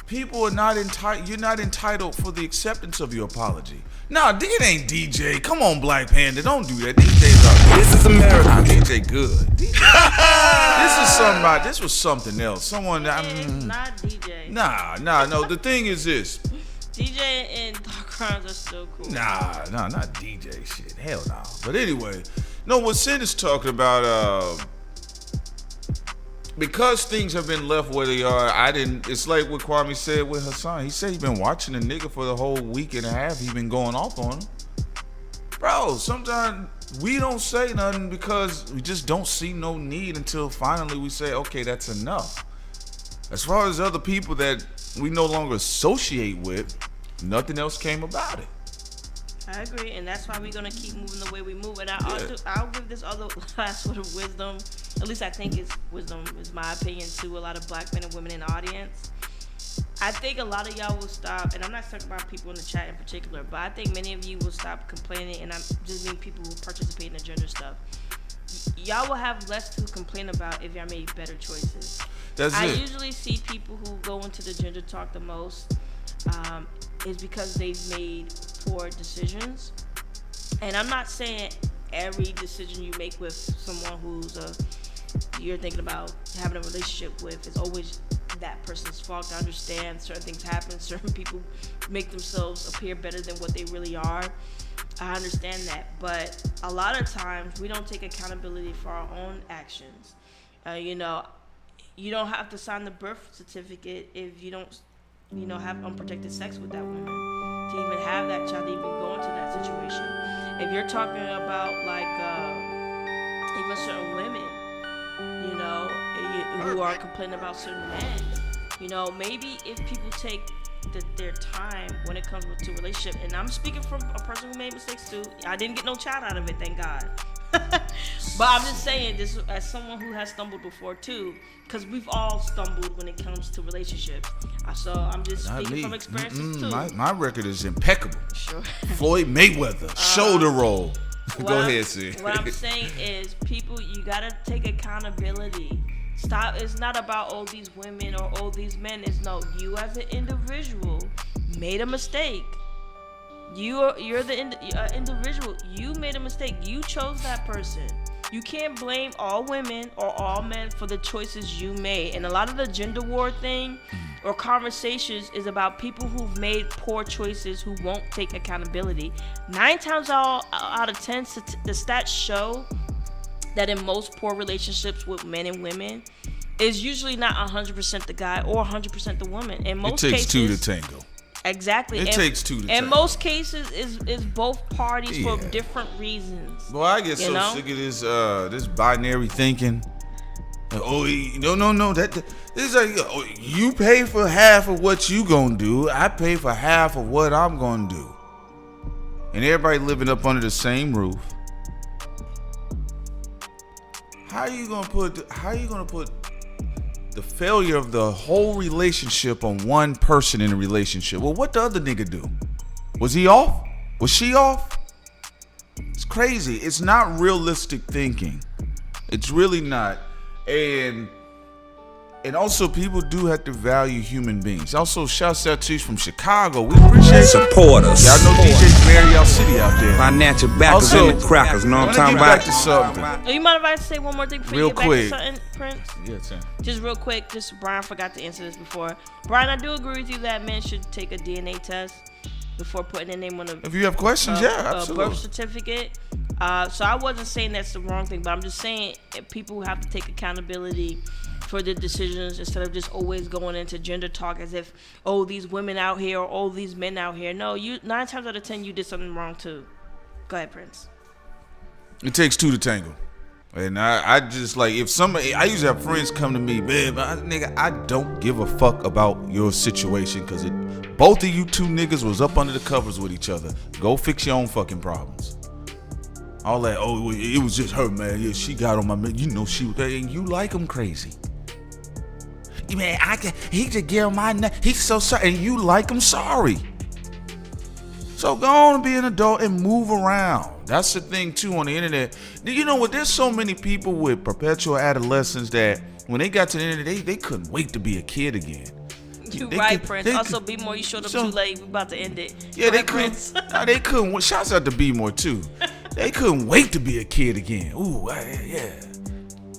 people are not entitled, you're not entitled for the acceptance of your apology. Nah, it ain't DJ. Come on, Black Panda, don't do that. DJ's are This is America. DJ good. DJ. This was something else. Someone. It's not DJ. No. The thing is this. DJ and Dark Crimes are still cool. Nah, not DJ shit. Hell no. But anyway, no. What Sid is talking about, because things have been left where they are, it's like what Kwame said with Hassan. He said he been watching the nigga for the whole week and a half. He been going off on him. Bro, sometimes we don't say nothing because we just don't see no need until finally we say, okay, that's enough. As far as other people that we no longer associate with, nothing else came about it. I agree, and that's why we're gonna keep moving the way we move. And I'll give this other last sort of wisdom. At least I think it's wisdom, is my opinion, to a lot of black men and women in the audience. I think a lot of y'all will stop, and I'm not talking about people in the chat in particular, but I think many of you will stop complaining, and I'm just mean people who participate in the gender stuff. Y'all will have less to complain about if y'all made better choices. I usually see people who go into the gender talk the most is because they've made poor decisions. And I'm not saying every decision you make with someone you're thinking about having a relationship with is always that person's fault. I understand certain things happen, certain people make themselves appear better than what they really are. I understand that, but a lot of times we don't take accountability for our own actions. You know, you don't have to sign the birth certificate if you don't, have unprotected sex with that woman to even have that child, to even go into that situation. If you're talking about even certain women, who are complaining about certain men, maybe if people take their time when it comes to relationship, and I'm speaking from a person who made mistakes too. I didn't get no child out of it, thank God. But I'm just saying this as someone who has stumbled before too, because we've all stumbled when it comes to relationships. So I'm just speaking from experiences too. My record is impeccable. Sure. Floyd Mayweather, shoulder roll. Go ahead, Sid. What I'm saying is, people, you gotta take accountability. Stop. It's not about all these women or all these men. It's no, you as an individual made a mistake. You're the individual. You made a mistake. You chose that person. You can't blame all women or all men for the choices you made. And a lot of the gender war thing or conversations is about people who've made poor choices who won't take accountability. 9 times out of 10, the stats show that in most poor relationships with men and women, is usually not 100% the guy or 100% the woman. In most it takes cases, 2 to tango. Exactly. It takes 2 to tango. In most cases, is both parties for different reasons. Well, I get so sick of this binary thinking. Oh, no. This is like, you pay for half of what you gonna do. I pay for half of what I'm gonna do. And everybody living up under the same roof. How you gonna put the failure of the whole relationship on one person in a relationship? Well, what the other nigga do? Was he off? Was she off? It's crazy. It's not realistic thinking. It's really not. And also, people do have to value human beings. Also, shouts out to you from Chicago. We appreciate support us. Y'all know DJ Mary y'all city out there. Financial backers in the crackers. Know what I'm talking about? Back to something. Oh, you mind if I say one more thing before Real you get quick. back to something, Prince? Yeah, Sam. Just real quick, Brian forgot to answer this before. Brian, I do agree with you that men should take a DNA test before putting their name on a If you have questions, absolutely. birth certificate. So I wasn't saying that's the wrong thing, but I'm just saying people have to take accountability for their decisions instead of just always going into gender talk as if, oh, these women out here or oh, these men out here. No, 9 times out of 10 you did something wrong too. Go ahead, Prince. It takes 2 to tango. And I just like, if somebody, I usually have friends come to me, babe, nigga, I don't give a fuck about your situation because both of you 2 niggas was up under the covers with each other. Go fix your own fucking problems. All that, oh, it was just her, man. Yeah, she got on my man. You know she was there, and you like him crazy. Man, he just get on my neck. He's so sorry, and you like him sorry. So go on and be an adult and move around. That's the thing too on the internet. You know what? There's so many people with perpetual adolescence that when they got to the internet, they couldn't wait to be a kid again. You right, Prince. Also, Be More, you showed up too late. We about to end it. Yeah, they couldn't. They couldn't. Shouts out to Be More too. They couldn't wait to be a kid again. Ooh, yeah.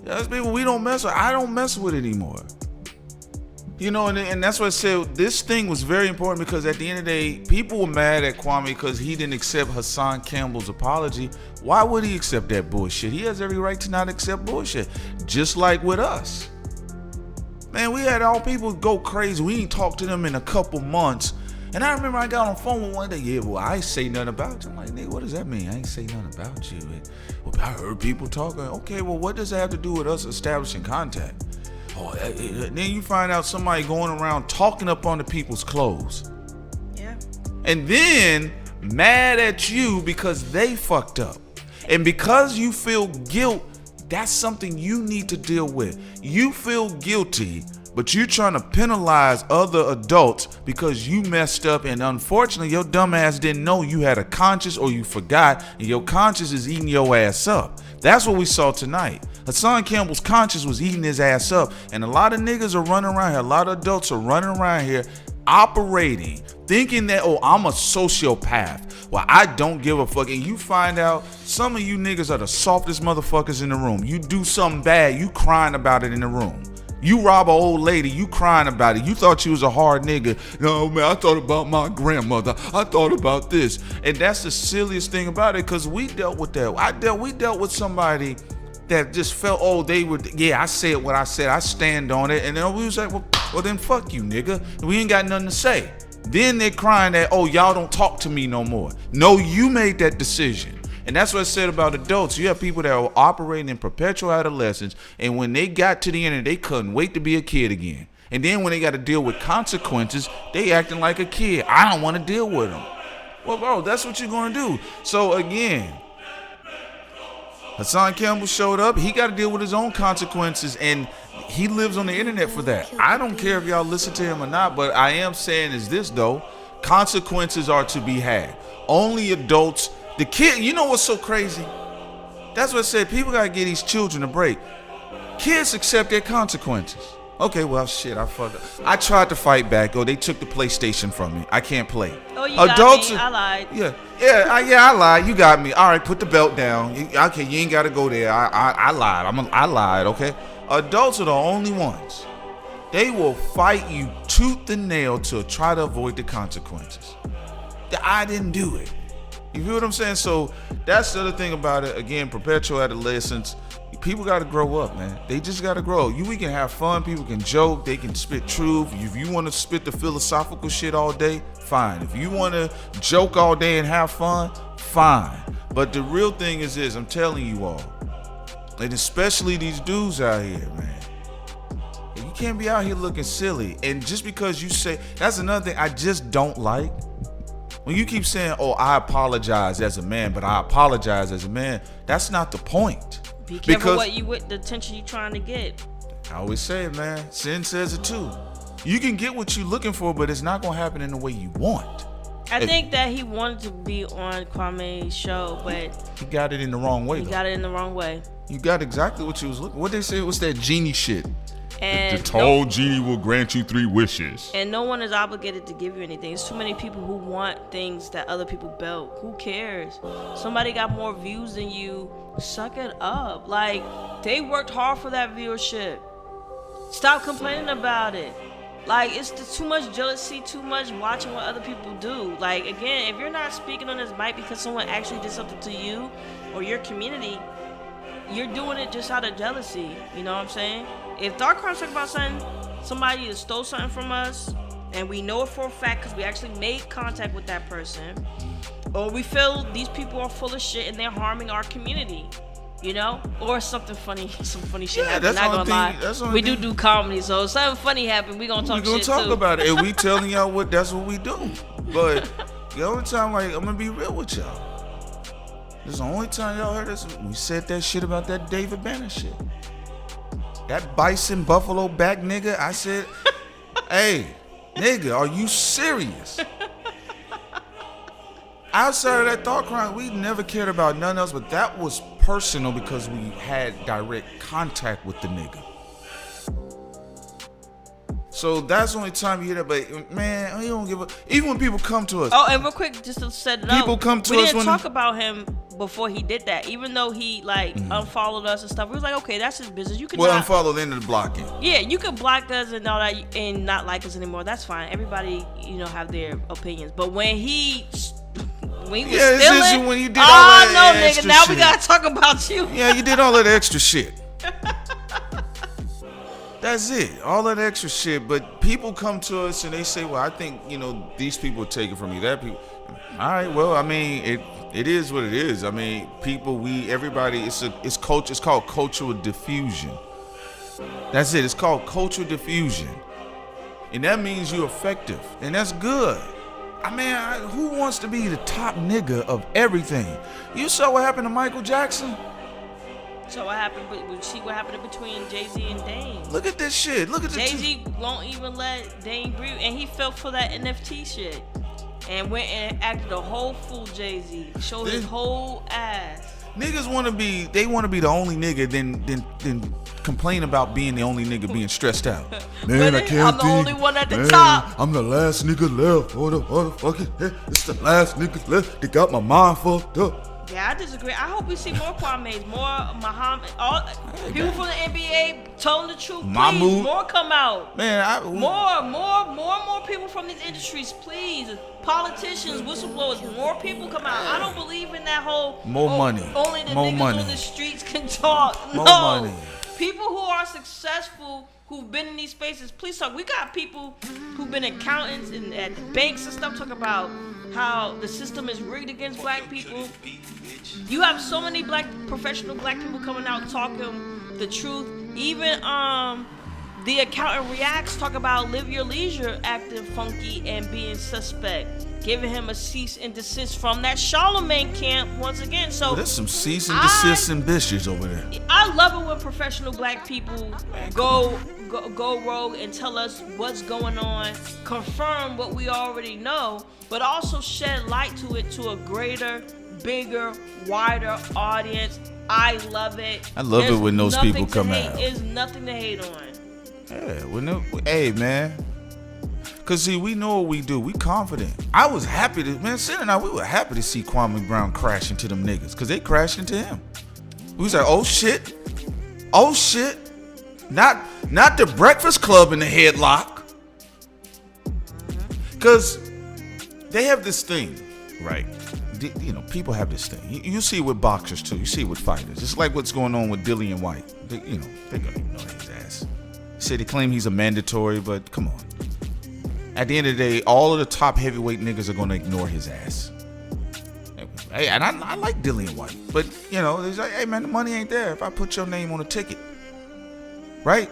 That's people we don't mess with. I don't mess with it anymore. You know, and that's what I said. This thing was very important because at the end of the day, people were mad at Kwame because he didn't accept Hassan Campbell's apology. Why would he accept that bullshit? He has every right to not accept bullshit. Just like with us. Man, we had all people go crazy. We ain't talked to them in a couple months. And I remember I got on the phone with one day. Yeah, well, I ain't say nothing about you. I'm like, nigga, what does that mean? I ain't say nothing about you. Well, I heard people talking. Okay, well, what does that have to do with us establishing contact? Oh, then you find out somebody going around talking up on the people's clothes. Yeah. And then mad at you because they fucked up. And because you feel guilt, that's something you need to deal with. You feel guilty, but you're trying to penalize other adults because you messed up, and unfortunately your dumb ass didn't know you had a conscience or you forgot, and your conscience is eating your ass up. That's what we saw tonight. Hassan Campbell's conscience was eating his ass up, and a lot of niggas are running around here, a lot of adults are running around here operating, thinking that, oh, I'm a sociopath. Well, I don't give a fuck. And you find out some of you niggas are the softest motherfuckers in the room. You do something bad, you crying about it in the room. You rob an old lady, you crying about it. You thought you was a hard nigga. No, man, I thought about my grandmother. I thought about this. And that's the silliest thing about it, because we dealt with that. We dealt with somebody that just felt, oh, they would, yeah, I said what I said. I stand on it. And then we was like, well, then fuck you, nigga. We ain't got nothing to say. Then they're crying that, oh, y'all don't talk to me no more. No, you made that decision. And that's what I said about adults. You have people that are operating in perpetual adolescence, and when they got to the end, they couldn't wait to be a kid again. And then when they got to deal with consequences, they acting like a kid. I don't want to deal with them. Well, bro, that's what you're going to do. So again, Hassan Campbell showed up. He got to deal with his own consequences, and he lives on the internet for that. I don't care if y'all listen to him or not, but I am saying is this, though. Consequences are to be had. Only adults. The kid, you know what's so crazy? That's what I said. People got to give these children a break. Kids accept their consequences. Okay, well, shit, I fucked up. I tried to fight back. Oh, they took the PlayStation from me. I can't play. Oh, you got me. I lied. I lied. You got me. All right, put the belt down. Okay, you ain't got to go there. I lied. I lied, okay? Adults are the only ones. They will fight you tooth and nail to try to avoid the consequences. I didn't do it. You feel what I'm saying? So that's the other thing about it. Again, perpetual adolescence. People got to grow up, man. They just got to grow. We can have fun. People can joke. They can spit truth. If you want to spit the philosophical shit all day, fine. If you want to joke all day and have fun, fine. But the real thing is this, I'm telling you all, and especially these dudes out here, man. You can't be out here looking silly. And just because you say, that's another thing I just don't like. When you keep saying, oh, I apologize as a man, but I apologize as a man, that's not the point. Be careful with the attention you're trying to get. I always say it, man. Sin says it too. You can get what you're looking for, but it's not going to happen in the way you want. I think that he wanted to be on Kwame's show, but he got it in the wrong way. He got it in the wrong way. You got exactly what you was looking. What they say was that genie shit. And the tall genie will grant you 3 wishes. And no one is obligated to give you anything. There's too many people who want things that other people built. Who cares? Somebody got more views than you. Suck it up. Like, they worked hard for that viewership. Stop complaining about it. Like, it's too much jealousy, too much watching what other people do. Like, again, if you're not speaking on this mic because someone actually did something to you or your community, you're doing it just out of jealousy. You know what I'm saying? If Dark Crimes talk about somebody that stole something from us, and we know it for a fact because we actually made contact with that person, or we feel these people are full of shit and they're harming our community, you know, or something funny, some funny shit happened. Not gonna lie, we do comedy, so if something funny happened, we gonna talk shit too. We gonna talk about it, and we telling y'all that's what we do. But the only time, like, I'm gonna be real with y'all. This is the only time y'all heard us. We said that shit about that David Banner shit. That bison buffalo back nigga, I said, hey, nigga, are you serious? Outside of that thought crime, we never cared about nothing else, but that was personal because we had direct contact with the nigga. So that's the only time you hear that, but man, we don't give a. Even when people come to us. Oh, and real quick, just to set it up. People come to us we didn't talk about him before he did that. Even though he unfollowed us and stuff, we was like, okay, that's his business. You can unfollow the end of the blocking. Yeah, you can block us and all that and not like us anymore. That's fine. Everybody, have their opinions. But when he was stealing, when you did all that nigga, extra now shit. we gotta talk about you. Yeah, you did all that extra shit. That's it. All that extra shit. But people come to us and they say, well, I think, these people take it from you. That people. All right, well, I mean, it is what it is. I mean, everybody, it's culture. It's called cultural diffusion. That's it. It's called cultural diffusion. And that means you're effective. And that's good. I mean, who wants to be the top nigga of everything? You saw what happened to Michael Jackson? So what happened? See what happened between Jay-Z and Dame. Look at this shit. Look at Jay-Z won't even let Dame breathe, and he fell for that NFT shit, and went and acted a whole fool. Jay-Z showed his whole ass. Niggas want to be the only nigga, then complain about being the only nigga being stressed out. Man, I can't. I'm the only one at the top. I'm the last nigga left. What the motherfucker? It's the last nigga left. They got my mind fucked up. Yeah, I disagree. I hope we see more Kwame's, more Muhammad, all people from the NBA telling the truth. Please, more come out. Man, more people from these industries, please. Politicians, whistleblowers, more people come out. I don't believe in that whole money. Only the niggas on the streets can talk. More money. People who are successful, who've been in these spaces, please talk. We got people who've been accountants and at banks and stuff talk about how the system is rigged against black people. You have so many professional black people coming out talking the truth. Even the accountant Reacts talk about Live Your Leisure acting funky and being suspect, giving him a cease and desist from that Charlemagne camp once again. So there's some cease and desist and bitches over there. I love it when professional black people go rogue and tell us what's going on, confirm what we already know, but also shed light to it to a greater, bigger, wider audience. I love it. I love it when those people come out. There's nothing to hate on. Yeah, hey man. Cause see, we know what we do. We confident. I was happy to, man, Sin and I, we were happy to see Kwame Brown crash into them niggas. Cause they crashed into him. We was like, oh shit. Not the Breakfast Club in the headlock. Cause they have this thing, right? You know, people have this thing. You see it with boxers too. You see it with fighters. It's like what's going on with Dillian White. They're gonna ignore his ass. Say they claim he's a mandatory, but come on. At the end of the day, all of the top heavyweight niggas are gonna ignore his ass. Hey, and I like Dillian White, but you know, it's like, hey man, the money ain't there if I put your name on a ticket, right?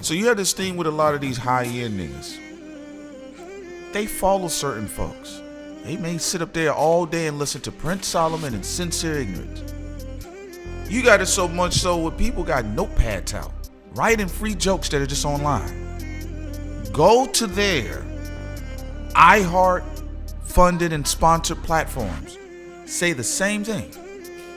So you have this thing with a lot of these high-end niggas. They follow certain folks. They may sit up there all day and listen to Prince Solomon and Sincere Ignorance. You got it so much so where people got notepads out, writing free jokes that are just online. Go to their iHeart funded and sponsored platforms. Say the same thing.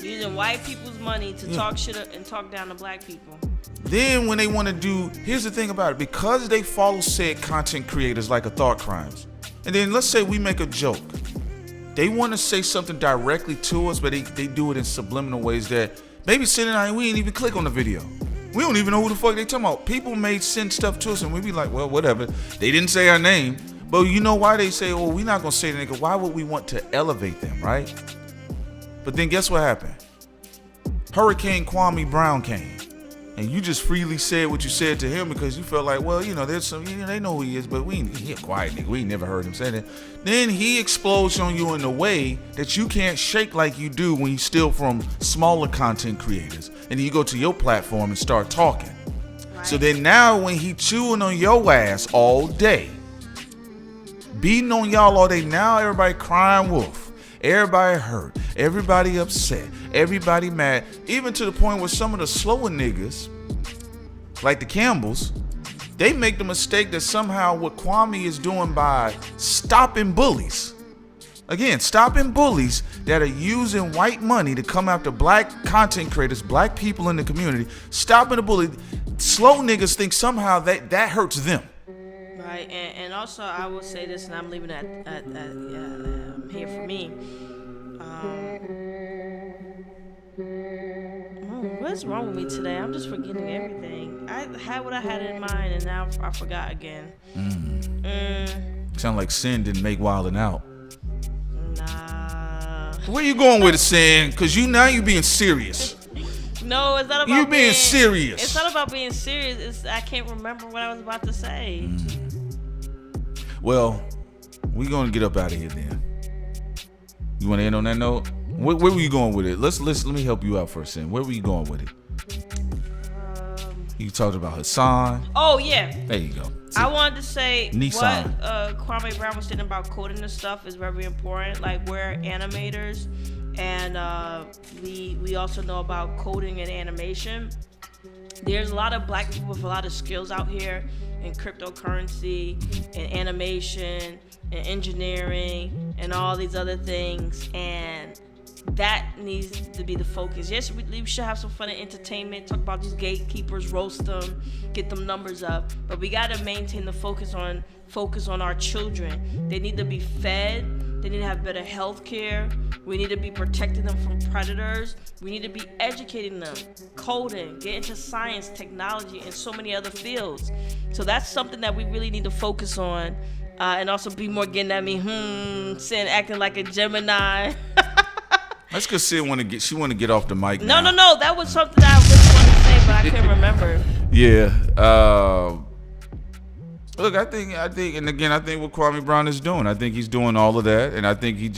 Using white people's money to talk shit up and talk down to black people. Then when they want to do, here's the thing about it, because they follow said content creators like a Thought Crimes, and then let's say we make a joke. They want to say something directly to us, but they do it in subliminal ways that maybe Sin and I, we ain't even click on the video. We don't even know who the fuck they talking about. People may send stuff to us and we be like, well, whatever. They didn't say our name. But you know why they say, oh, we're not going to say the nigga. Why would we want to elevate them, right? But then guess what happened? Hurricane Kwame Brown came. And you just freely said what you said to him because you felt like, well, you know, there's some, you know, they know who he is, but he a quiet nigga. We ain't never heard him say that. Then he explodes on you in a way that you can't shake like you do when you steal from smaller content creators. And then you go to your platform and start talking. Right. So then now when he chewing on your ass all day, beating on y'all all day, now everybody crying wolf. Everybody hurt. Everybody upset. Everybody mad. Even to the point where some of the slower niggas, like the Campbells, they make the mistake that somehow what Kwame is doing by stopping bullies. Again, stopping bullies that are using white money to come after black content creators, black people in the community, stopping the bully. Slow niggas think somehow that hurts them. Right, and also I will say this, and I'm leaving it at here for me. What's wrong with me today? I'm just forgetting everything. I had what I had in mind, and now I forgot again. Sound like Sin didn't make Wildin' Out. Nah. Where you going with it, Sin? Because you being serious. No, it's not about you being serious. It's not about being serious. I can't remember what I was about to say. Well, we gonna get up out of here then. You want to end on that note? Where were you going with it? Let me help you out for a second. Where were you going with it? You talked about Hassan. Oh yeah. There you go. I wanted to say Nissan. What Kwame Brown was saying about coding and stuff is very important. Like, we're animators, and we also know about coding and animation. There's a lot of black people with a lot of skills out here in cryptocurrency and animation and engineering and all these other things, and that needs to be the focus. Yes, we should have some fun and entertainment, talk about these gatekeepers, roast them, get them numbers up, but we got to maintain the focus on our children. They need to be fed. They need to have better health care. We need to be protecting them from predators. We need to be educating them, coding, get into science, technology, and so many other fields. So that's something that we really need to focus on, and also be more getting at me, Sin acting like a Gemini. That's because Sid want to get off the mic. No. That was something I really wanted to say, but I couldn't remember. Yeah. Look, I think, and again, I think what Kwame Brown is doing. I think he's doing all of that, and I think we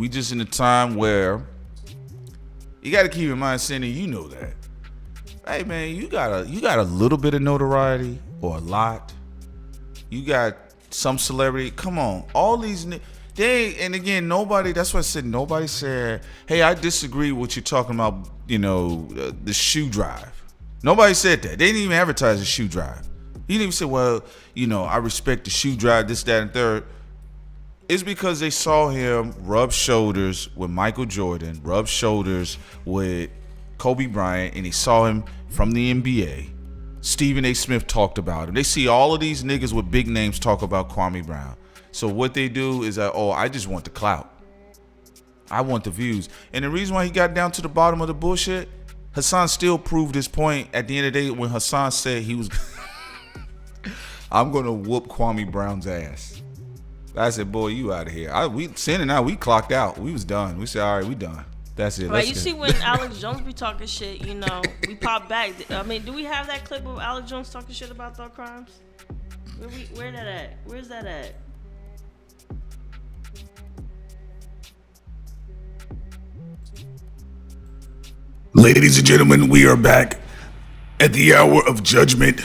just in a time where you got to keep in mind, Cindy, you know that. Hey man, you got a little bit of notoriety or a lot. You got some celebrity. Come on, all these. And again, nobody, that's why I said nobody said, hey, I disagree with what you're talking about, the shoe drive. Nobody said that. They didn't even advertise the shoe drive. He didn't even say, well, I respect the shoe drive, this, that, and third. It's because they saw him rub shoulders with Michael Jordan, rub shoulders with Kobe Bryant, and they saw him from the NBA. Stephen A. Smith talked about him. They see all of these niggas with big names talk about Kwame Brown. So what they do is that, I just want the clout. I want the views. And the reason why he got down to the bottom of the bullshit, Hassan still proved his point at the end of the day when Hassan said he was I'm gonna whoop Kwame Brown's ass. I said, boy, you out of here. We sending out, we clocked out. We was done. We said, all right, we done. That's it. Right, you see when Alex Jones be talking shit, we pop back. I mean, do we have that clip of Alex Jones talking shit about thought crimes? Where that at? Where's that at? Ladies and gentlemen, we are back at the hour of judgment,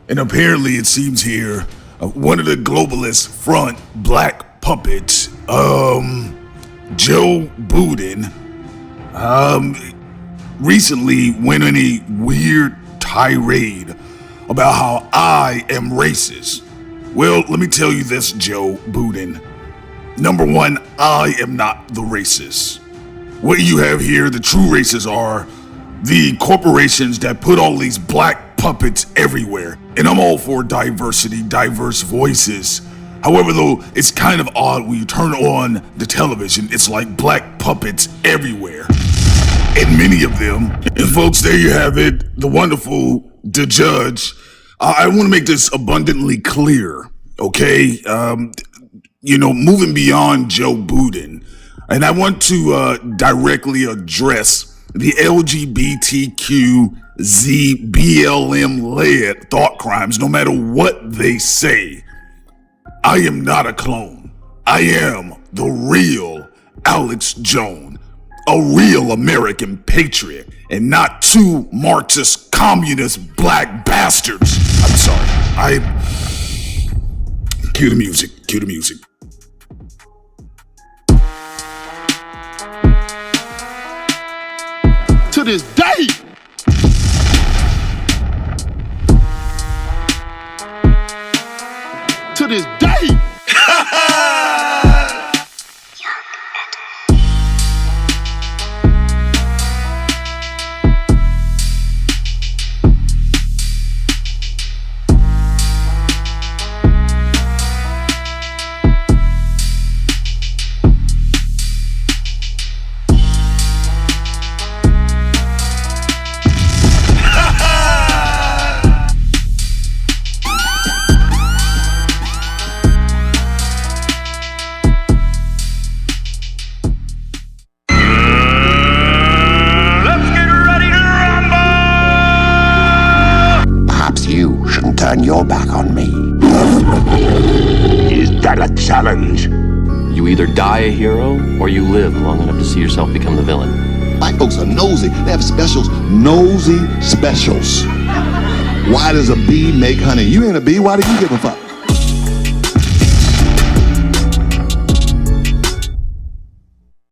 and apparently it seems here one of the globalists front black puppets, Joe Budden, recently went on a weird tirade about how I am racist. Well, let me tell you this, Joe Budden. Number one, I am not the racist. What you have here, the true racists are the corporations that put all these black puppets everywhere. And I'm all for diversity, diverse voices. However, though, it's kind of odd when you turn on the television, it's like black puppets everywhere. And many of them. And folks, there you have it. The wonderful, the judge. I want to make this abundantly clear, okay? Moving beyond Joe Budden. And I want to directly address the LGBTQZ BLM-led thought crimes, no matter what they say. I am not a clone. I am the real Alex Jones, a real American patriot, and not two Marxist communist black bastards. I'm sorry. Cue the music. Cue the music. To this day. To this day. Turn your back on me. Is that a challenge? You either die a hero or you live long enough to see yourself become the villain. White folks are nosy. They have specials. Nosy specials. Why does a bee make honey? You ain't a bee. Why do you give a fuck?